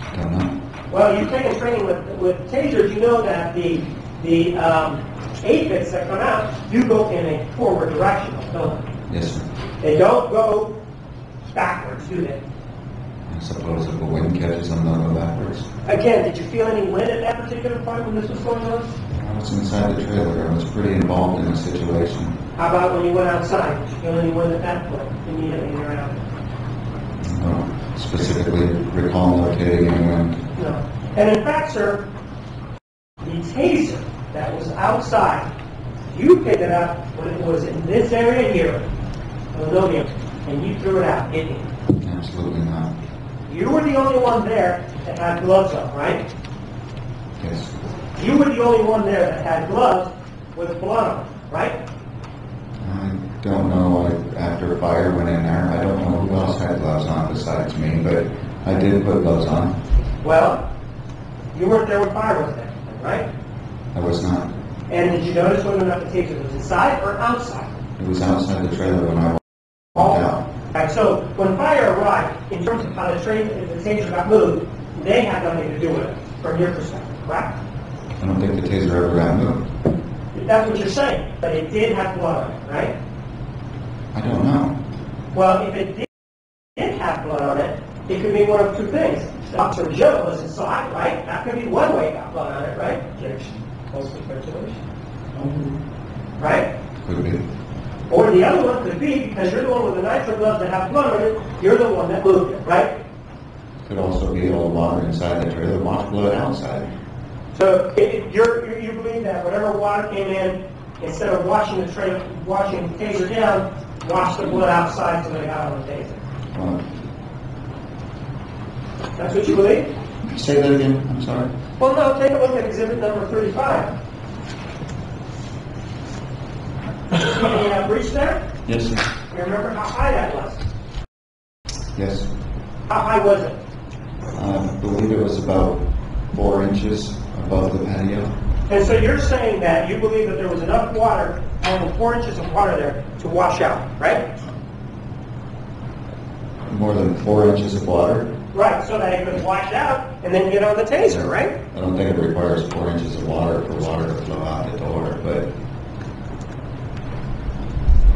I don't know. Well, you've taken training with tasers. You know that the 8 bits that come out do go in a forward direction, don't they? Yes, sir. They don't go backwards, do they? I suppose if the wind catches them, they'll go backwards. Again, did you feel any wind at that particular point when this was going on? I was inside the trailer. I was pretty involved in the situation. How about when you went outside? Did you feel any wind at that point, immediately when you were out? I don't specifically recall locating any wind. No. And in fact, sir, the taser that was outside, you picked it up when it was in this area here, aluminum, and you threw it out, didn't you? Absolutely not. You were the only one there that had gloves on, right? Yes. You were the only one there that had gloves with blood on, right? I don't know. After fire went in there, I don't know who else had gloves on besides me, but I did put gloves on. Well, you weren't there when fire was there, right? I was not. And did you notice whether or not the taser was inside or outside? It was outside the trailer when I walked out. Right, so when fire arrived, in terms of how the taser got moved, they had nothing to do with it, from your perspective, correct? I don't think the taser ever got moved. That's what you're saying, but it did have blood on it, right? I don't know. Well, if it did have blood on it, it could be one of two things. Dr. Joe was inside, right? That could be one way it got blood on it, right? Objection. Close to speculation. Right? Could be. Or the other one could be, because you're the one with the nitro gloves that have blood on it, you're the one that moved it, right? Could also be all water inside the trailer, wash blood outside. So you believe that whatever water came in, instead of washing the taser down, wash the blood outside so they got on the taser. That's what you believe? Say that again. I'm sorry. Well, no, take a look at exhibit number 35. You see that breach there? Yes, sir. You remember how high that was? Yes. How high was it? I believe it was about 4 inches above the patio. And so you're saying that you believe that there was enough water, more than 4 inches of water there, to wash out, right? More than 4 inches of water. Right, so that it could wash out and then get on the taser, right? I don't think it requires 4 inches of water for water to flow out the door, but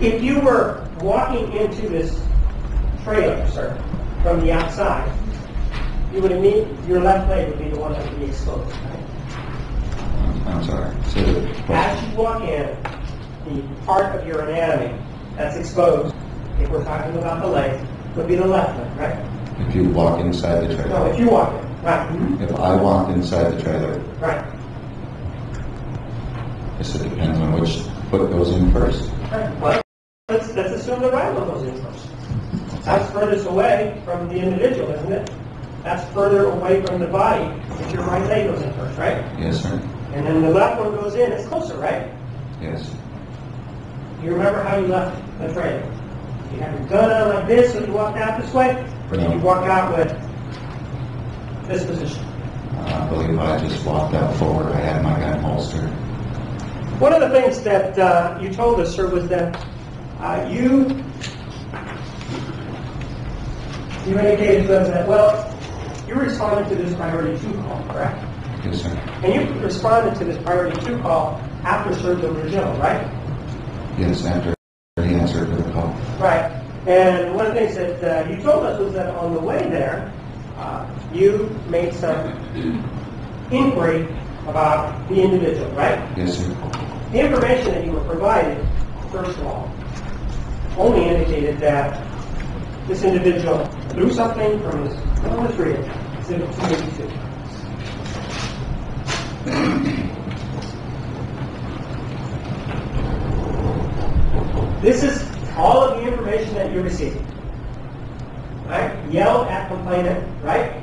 if you were walking into this trailer, sir, from the outside, you would your left leg would be the one that would be exposed, right? I'm sorry. Say the As question. you walk in, the part of your anatomy that's exposed, if we're talking about the leg, would be the left leg, right? If you walk inside the No, trailer. if you walk in, right? If I walked inside the trailer, Right. I guess it depends on which foot goes in first. Right. Well, let's assume the right one goes in first. That's furthest away from the individual, isn't it? That's further away from the body if your right leg goes in first, right? Yes, sir. And then the left one goes in, it's closer, right? Yes. You remember how you left the trailer? You have your gun on like this when you walked out this way? Or did you walk out with this position? I believe I just walked out forward. I had my gun holstered. One of the things that you told us, sir, was that you indicated to us that, well, you responded to this priority 2 call, correct? Yes, sir. And you responded to this priority 2 call after Sergio Virgil, right? Yes, after he answered the call. Right. And one of the things that you told us was that on the way there, you made some inquiry about the individual, right? Yes, sir. The information that you were provided, first of all, only indicated that this individual threw something from his, well, let's read it. Exhibit 282. This is all of the information that you received. Right? Yell at complainant, right?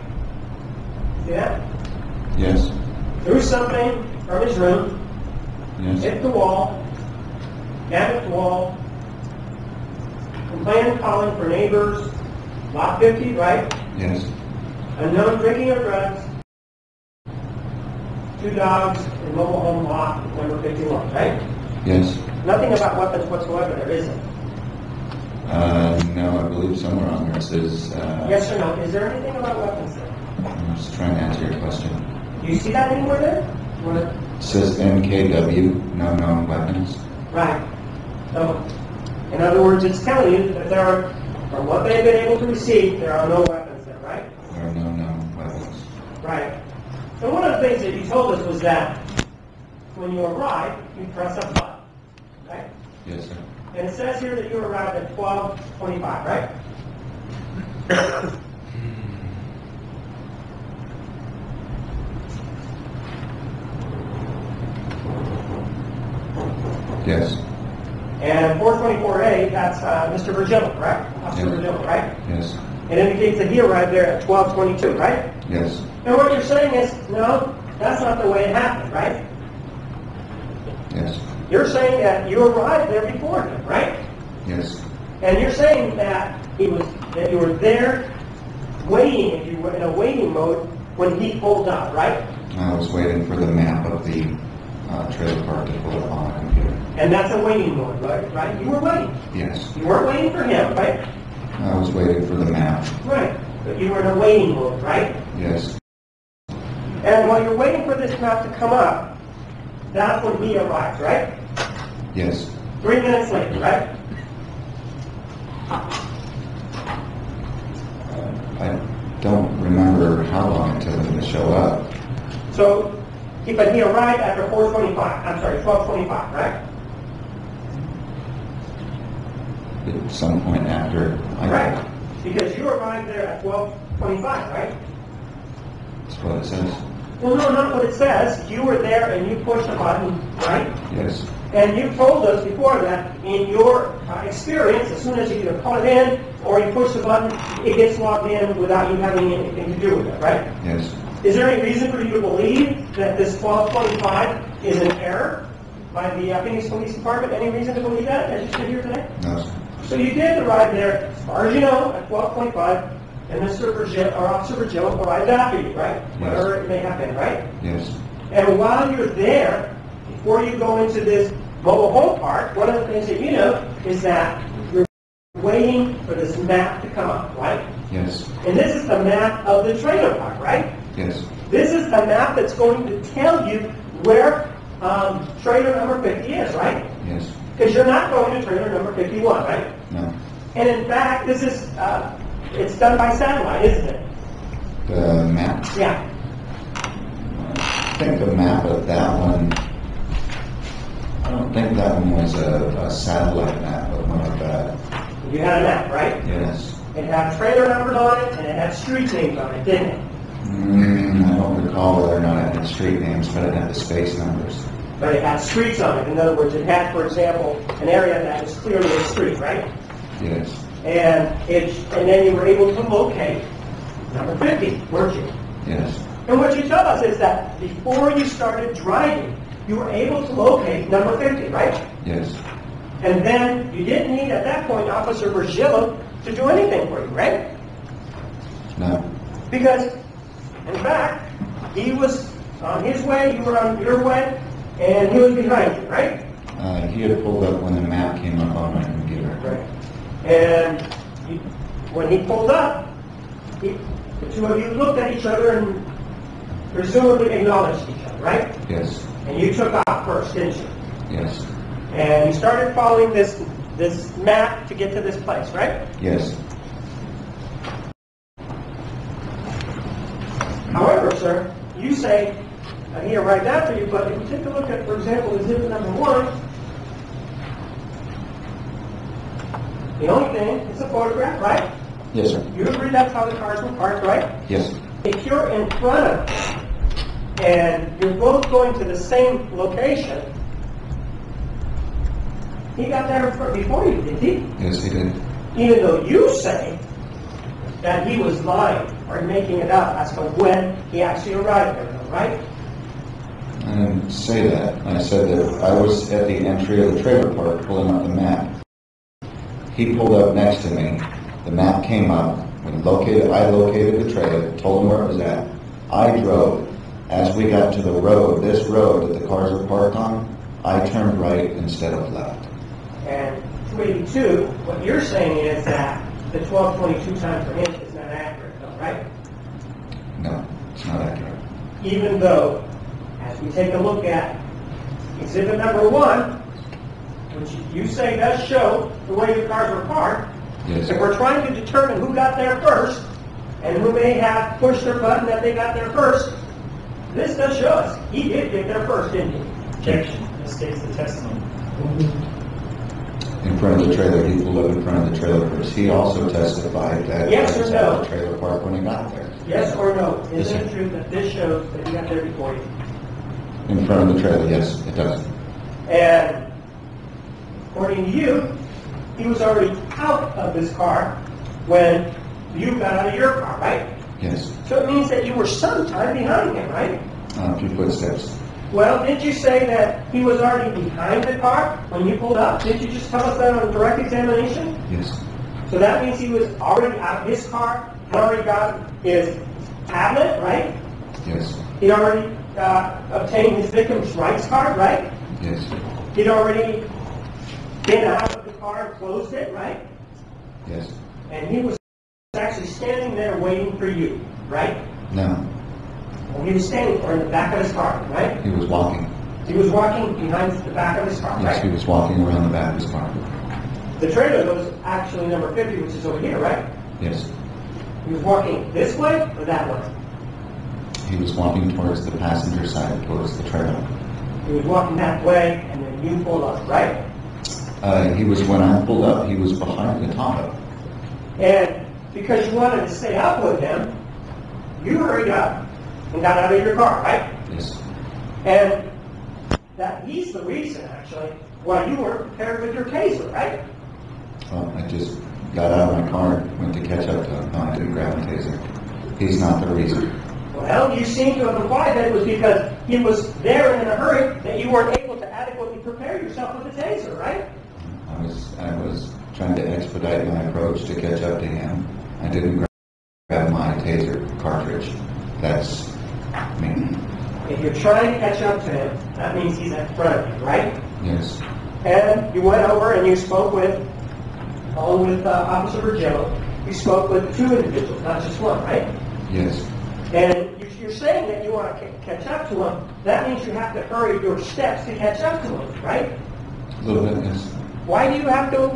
See that? Yes. Threw something from his room, Yes. hit the wall, damaged the wall, complainant calling for neighbors, lot 50, right? Yes. Unknown drinking or drugs, 2 dogs in mobile home lot number 51, right? Yes. Nothing about weapons whatsoever, there isn't. No, I believe somewhere on there it says, Yes or no? Is there anything about weapons there? I'm just trying to answer your question. Do you see that anywhere there? It says NKW, no known weapons. Right. So, in other words, it's telling you that there are, from what they've been able to receive, there are no weapons there, right? There are no known weapons. Right. So one of the things that you told us was that when you arrive, you press a button, right? Yes, sir. And it says here that you arrived at 12:25, right? Yes. And 424A, that's Mr. Virgil, correct? Officer Yes. Virgil, right? Yes. It indicates that he arrived there at 12:22, right? Yes. And what you're saying is, no, that's not the way it happened, right? Yes. You're saying that you arrived there before him, right? Yes. And you're saying that you were there waiting, if you were in a waiting mode when he pulled up, right? I was waiting for the map of the trailer park to pull up on the computer. And that's a waiting mode, right? You were waiting. Yes. You weren't waiting for him, right? I was waiting for the map. Right. But you were in a waiting mode, right? Yes. And while you're waiting for this map to come up, that's when he arrived, right? Yes. 3 minutes later, right? I don't remember how long it took him to show up. So, but he arrived after 4:25. I'm sorry, 12:25, right? At some point after. Right. Because you arrived there at 12:25, right? That's what it says. Well, no, not what it says. You were there and you pushed a button, right? Yes. And you told us before that in your experience, as soon as you either pull it in or you push the button, it gets logged in without you having anything to do with it, right? Yes. Is there any reason for you to believe that this 12:25 is an error by the Phoenix Police Department? Any reason to believe that as you sit here today? No, sir. So you did arrive there, as far as you know, at 12:25, and Mr. Virgil, or Officer Virgil arrived after you, right? Yes. Whatever it may have been, right? Yes. And while you're there, before you go into this mobile home park, one of the things that you know is that you're waiting for this map to come up, right? Yes. And this is the map of the trailer park, right? Yes. This is the map that's going to tell you where trailer number 50 is, right? Yes. Because you're not going to trailer number 51, right? No. And in fact, this is, it's done by satellite, isn't it? The map. Yeah. I think the map of that one, I don't think that one was a satellite map, but one of the, You had a map, right? yes. It had trailer numbers on it, and it had street names on it, didn't it? I don't recall whether or not it had street names, but it had the space numbers. But it had streets on it. In other words, it had, for example, an area that was clearly a street, right? Yes. And then you were able to locate number 50, weren't you? Yes. And what you tell us is that before you started driving, you were able to locate number 50, right? Yes. And then you didn't need, at that point, Officer Virgilio to do anything for you, right? No. Because, in fact, he was on his way, you were on your way, and he was behind you, right? He had pulled up when the map came up on my computer. Right. And when he pulled up, the two of you looked at each other and presumably acknowledged each other, right? Yes. And you took off first, didn't you? Yes. And you started following this map to get to this place, right? Yes. However, sir, you say, I'm here right after you, but if you take a look at, for example, exhibit number 1, the only thing is a photograph, right? Yes, sir. You agree that's how the cars were parked, right? Yes. If you're in front of him and you're both going to the same location, he got there before you, did he? Yes, he did. Even though you say that he was lying or making it up as to when he actually arrived there, right? I didn't say that. I said that I was at the entry of the trailer park pulling up the map. He pulled up next to me. The map came up. I located the trailer, told him where it was at. I drove. As we got to the road, this road that the cars are parked on, I turned right instead of left. And 282, what you're saying is that the 1222 time per inch is not accurate, though, right? No, it's not accurate. Even though, as we take a look at exhibit number 1, which you say does show the way your cars were parked, Yes. if we're trying to determine who got there first and who may have pushed their button that they got there first, this does show us he did get there first, didn't he? Objection. This states the testimony. In front of the trailer, he pulled up in front of the trailer first. He also testified that Yes he or was no? at the trailer park when he got there. Yes or no? Yes, Isn't sir. it true that this shows that he got there before you? In front of the trailer, yes, it does. And according to you, he was already out of this car when you got out of your car, right? Yes. So it means that you were sometime behind him, right? A few footsteps. Well, did you say that he was already behind the car when you pulled up? Did you just tell us that on direct examination? Yes. So that means he was already out of his car, had already got his tablet, right? Yes. He'd already obtained his victim's rights card, right? Yes. He'd already been out of the car and closed it, right? Yes. And he was actually standing there waiting for you, right? No. Well, he was standing or in the back of his car, right? He was walking. He was walking behind the back of his car, Yes, he right? was walking around the back of his car. The trailer was actually number 50, which is over here, right? Yes. He was walking this way or that way? He was walking towards the passenger side, towards the trailer. He was walking that way, and then you pulled up, right? When I pulled up, he was behind the Tahoe. And because you wanted to stay up with him, you hurried up and got out of your car, right? Yes. And that he's the reason, actually, why you weren't prepared with your taser, right? Well, I just got out of my car, went to catch up to him. No, I didn't grab a taser. He's not the reason. Well, you seem to have implied that it was because he was there and in a hurry that you weren't able to adequately prepare yourself with the taser, right? I was trying to expedite my approach to catch up to him. I didn't grab my taser cartridge. That's me. If you're trying to catch up to him, that means he's in front of you, right? Yes. And you went over and you spoke with, along with Officer Virgilio, you spoke with 2 individuals, not just one, right? Yes. And you're saying that you want to catch up to him. That means you have to hurry your steps to catch up to him, right? A little bit, yes. Why do you have to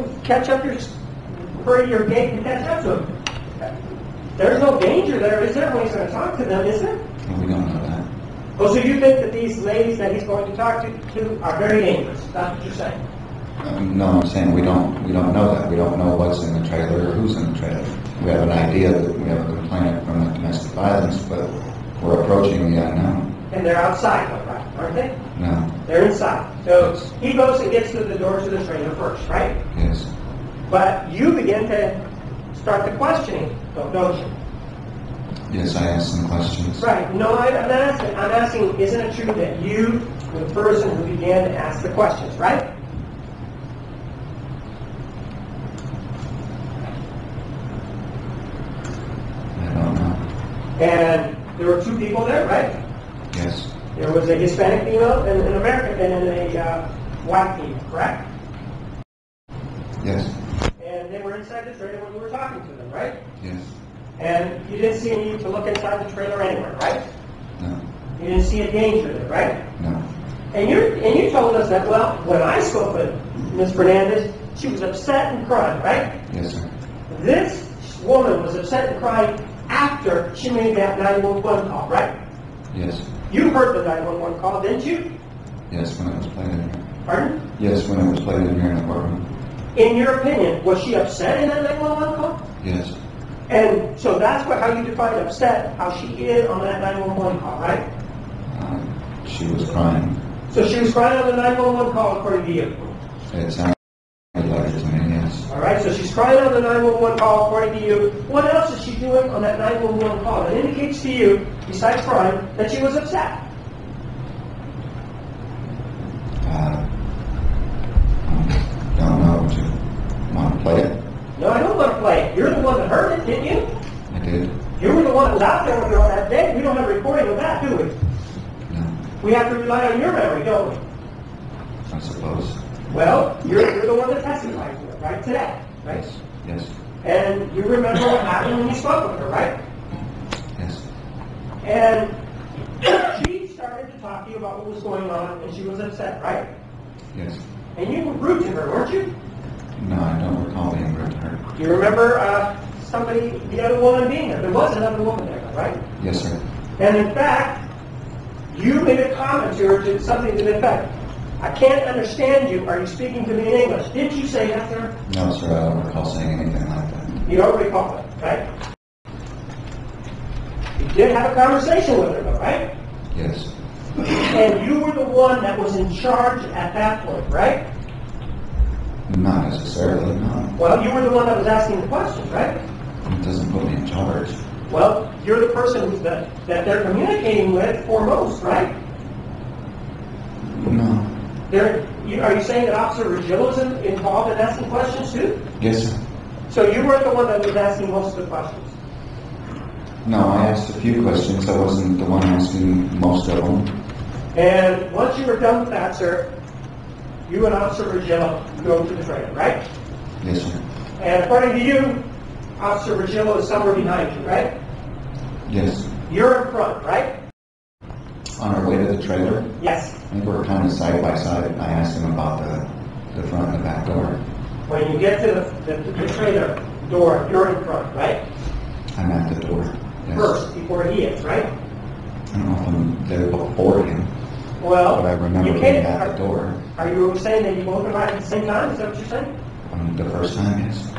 hurry your gait to catch up to him? There's no danger there, is there, when he's going to talk to them, is there? Well, we don't know that. Oh, so you think that these ladies that he's going to talk to are very dangerous? That's what you're saying? No, I'm saying we don't know that. We don't know what's in the trailer or who's in the trailer. We have an idea that we have a complainant from the domestic violence, but we're approaching the unknown. And they're outside, though, right? Aren't they? No. They're inside. So he goes and gets to the door to the trailer first, right? Yes. But you begin to start the questioning, don't you? Yes, I asked some questions. Right. No, I'm asking, isn't it true that you were the person who began to ask the questions, right? And there were two people there, right? Yes. There was a Hispanic female and an American and a white female, correct? Yes. And they were inside the trailer when you were talking to them, right? Yes. And you didn't see any need to look inside the trailer anywhere, right? No. You didn't see a danger there, right? No. And you told us that, well, when I spoke with Ms. Fernandez, she was upset and crying, right? Yes, sir. This woman was upset and crying after she made that 911 call, right? Yes. You heard the 911 call, didn't you? Yes, when it was played in here. Pardon? Yes, when it was played in here in the courtroom. In your opinion, was she upset in that 911 call? Yes. And so that's how you define upset, how she is on that 911 call, right? She was crying. So she was crying on the 911 call according to you. It sounded like it to me, yes. All right, so she's crying on the 911 call according to you. What else is she doing on that 911 call that indicates to you, besides crying, that she was upset? Don't know. Do you want to play it? No, I don't want to play it. You're the one that heard it, didn't you? I did. You were the one that was out there with her on that day. We don't have a recording of that, do we? No. We have to rely on your memory, don't we? I suppose. Well, you're the one that testified to it, right, today, right? Yes. And you remember what happened when you spoke with her, right? Yes. And she started to talk to you about what was going on, and she was upset, right? Yes. And you were rude to her, weren't you? No, I don't recall being rude to her. Do you remember the other woman being there? There was another woman there, right? Yes, sir. And in fact, you made a comment to her, to something to the effect, I can't understand you. Are you speaking to me in English? Didn't you say that, sir? No, sir, I don't recall saying anything like that. You don't recall it, right? You did have a conversation with her, though, right? Yes. And you were the one that was in charge at that point, right? Not necessarily, no. Well, you were the one that was asking the questions, right? It doesn't put me in charge. Well, you're the person that they're communicating with foremost, right? No. Are you saying that Officer Regillo is involved in asking questions too? Yes, sir. So you weren't the one that was asking most of the questions? No, I asked a few questions. I wasn't the one asking most of them. And once you were done with that, sir, you and Officer Regillo go to the trailer, right? Yes, sir. And according to you, Officer Regillo is somewhere behind you, right? Yes. You're in front, right? On our way to the trailer, Yes. I think we're kind of side by side. I asked him about the front and the back door. When you get to the trailer door, you're in front, right? I'm at the door. Yes. First, before he is, right? I don't know if I'm there before him, Well, but I remember you being can't. at the door. Are you saying that you both arrived at the same time? Is that what you're saying? The first time, yes.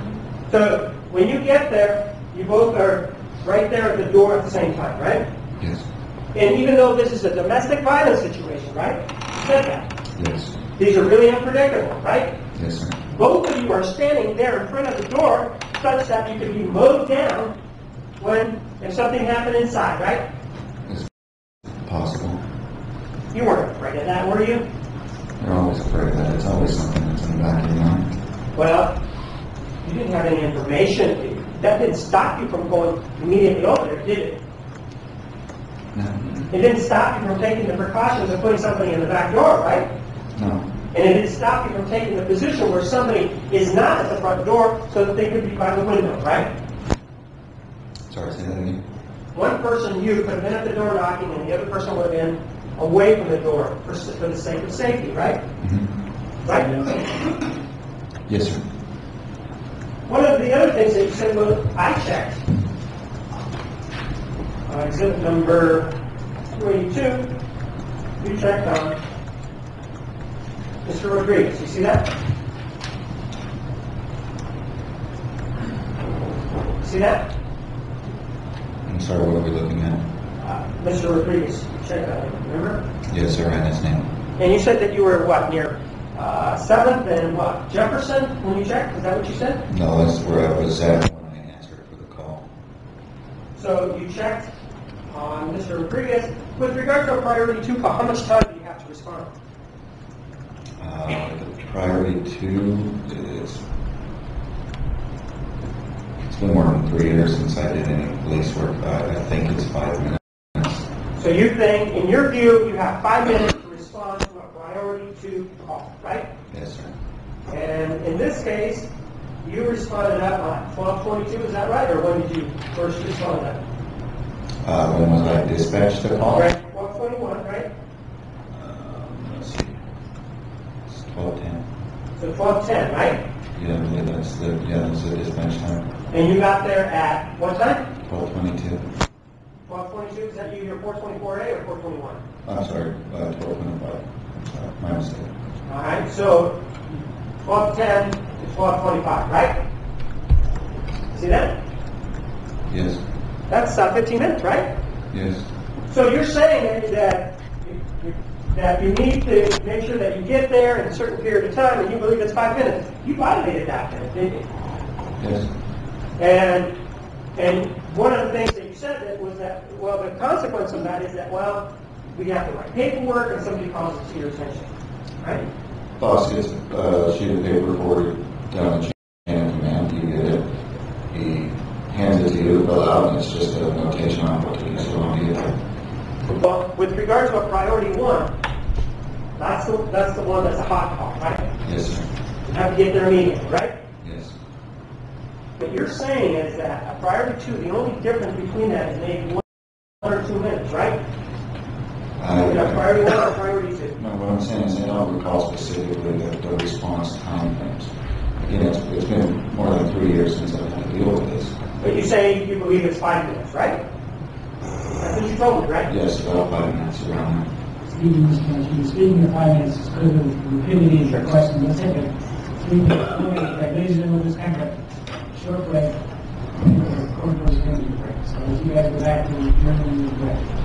So when you get there, you both are right there at the door at the same time, right? Yes. And even though this is a domestic violence situation, right? You said that. Yes. These are really unpredictable, right? Yes, sir. Both of you are standing there in front of the door such that you can be mowed down if something happened inside, right? It's possible. You weren't afraid of that, were you? You're always afraid of that. It's always something that's in the back of your mind. Well, you didn't have any information. That didn't stop you from going immediately over there, did it? No. It didn't stop you from taking the precautions of putting somebody in the back door, right? No. And it didn't stop you from taking the position where somebody is not at the front door so that they could be by the window, right? Sorry, say that again. One person, you, could have been at the door knocking, and the other person would have been away from the door for the sake of safety, right? Mm-hmm. Right? Yes, sir. One of the other things that you said, well, I checked. Exhibit number 282, you checked on Mr. Rodriguez. You see that? See that? I'm sorry, what are we looking at? Mr. Rodriguez, you checked on him, remember? Yes, sir, and his name. And you said that you were, what, near 7th and what, Jefferson when you checked? Is that what you said? No, that's where I was at when I answered for the call. So you checked on Mr. Rodriguez. With regard to a priority 2 call, how much time do you have to respond? The priority 2 is been more than 3 years since I did any police work. I think it's 5 minutes. So you think, in your view, you have 5 minutes to respond to a priority 2 call, right? Yes, sir. And in this case, you responded at 12:22, is that right? Or when did you first respond to that? When was I dispatched the call? Right, 12:21, right? Let's see. It's 12:10. So 12:10, right? Yeah, I believe that's the dispatch time. And you got there at what time? 12:22. 12:22, is that you, your 424A or 421? I'm sorry, 12:25. I'm sorry, my mistake. All right, so 12:10 to 12:25, right? See that? Yes, That's 15 minutes, right? yes, So you're saying that you need to make sure that you get there in a certain period of time, and you believe it's 5 minutes. You violated that minute, didn't you? yes. And one of the things that you said that was that, well, the consequence of that is that, well, we have to write paperwork and somebody calls it to your attention, right? Boss gets a sheet of paper forwarded down the chain of command. You get it. He hands it to you to fill out, and it's just a notation on what took you so long to get there. Well, with regard to a priority 1, that's the one that's a hot call, right? Yes, sir. You have to get there immediately, right? Yes. What you're saying is that a priority 2, the only difference between that is maybe 1 or 2 minutes, right? Between a priority 1 or a priority 2. No, what I'm saying is I don't recall specifically the response time frames. Again, it's been more than 3 years since I've had to deal with this. But you say you believe it's 5 minutes, right? That's what you told me, right? Yes, about 5 minutes around there. Speaking of 5 minutes, it's good to repeatedly your question. Let's take a 3-minute break. Ladies and gentlemen, just kind of a short break. So as you guys go back to your break.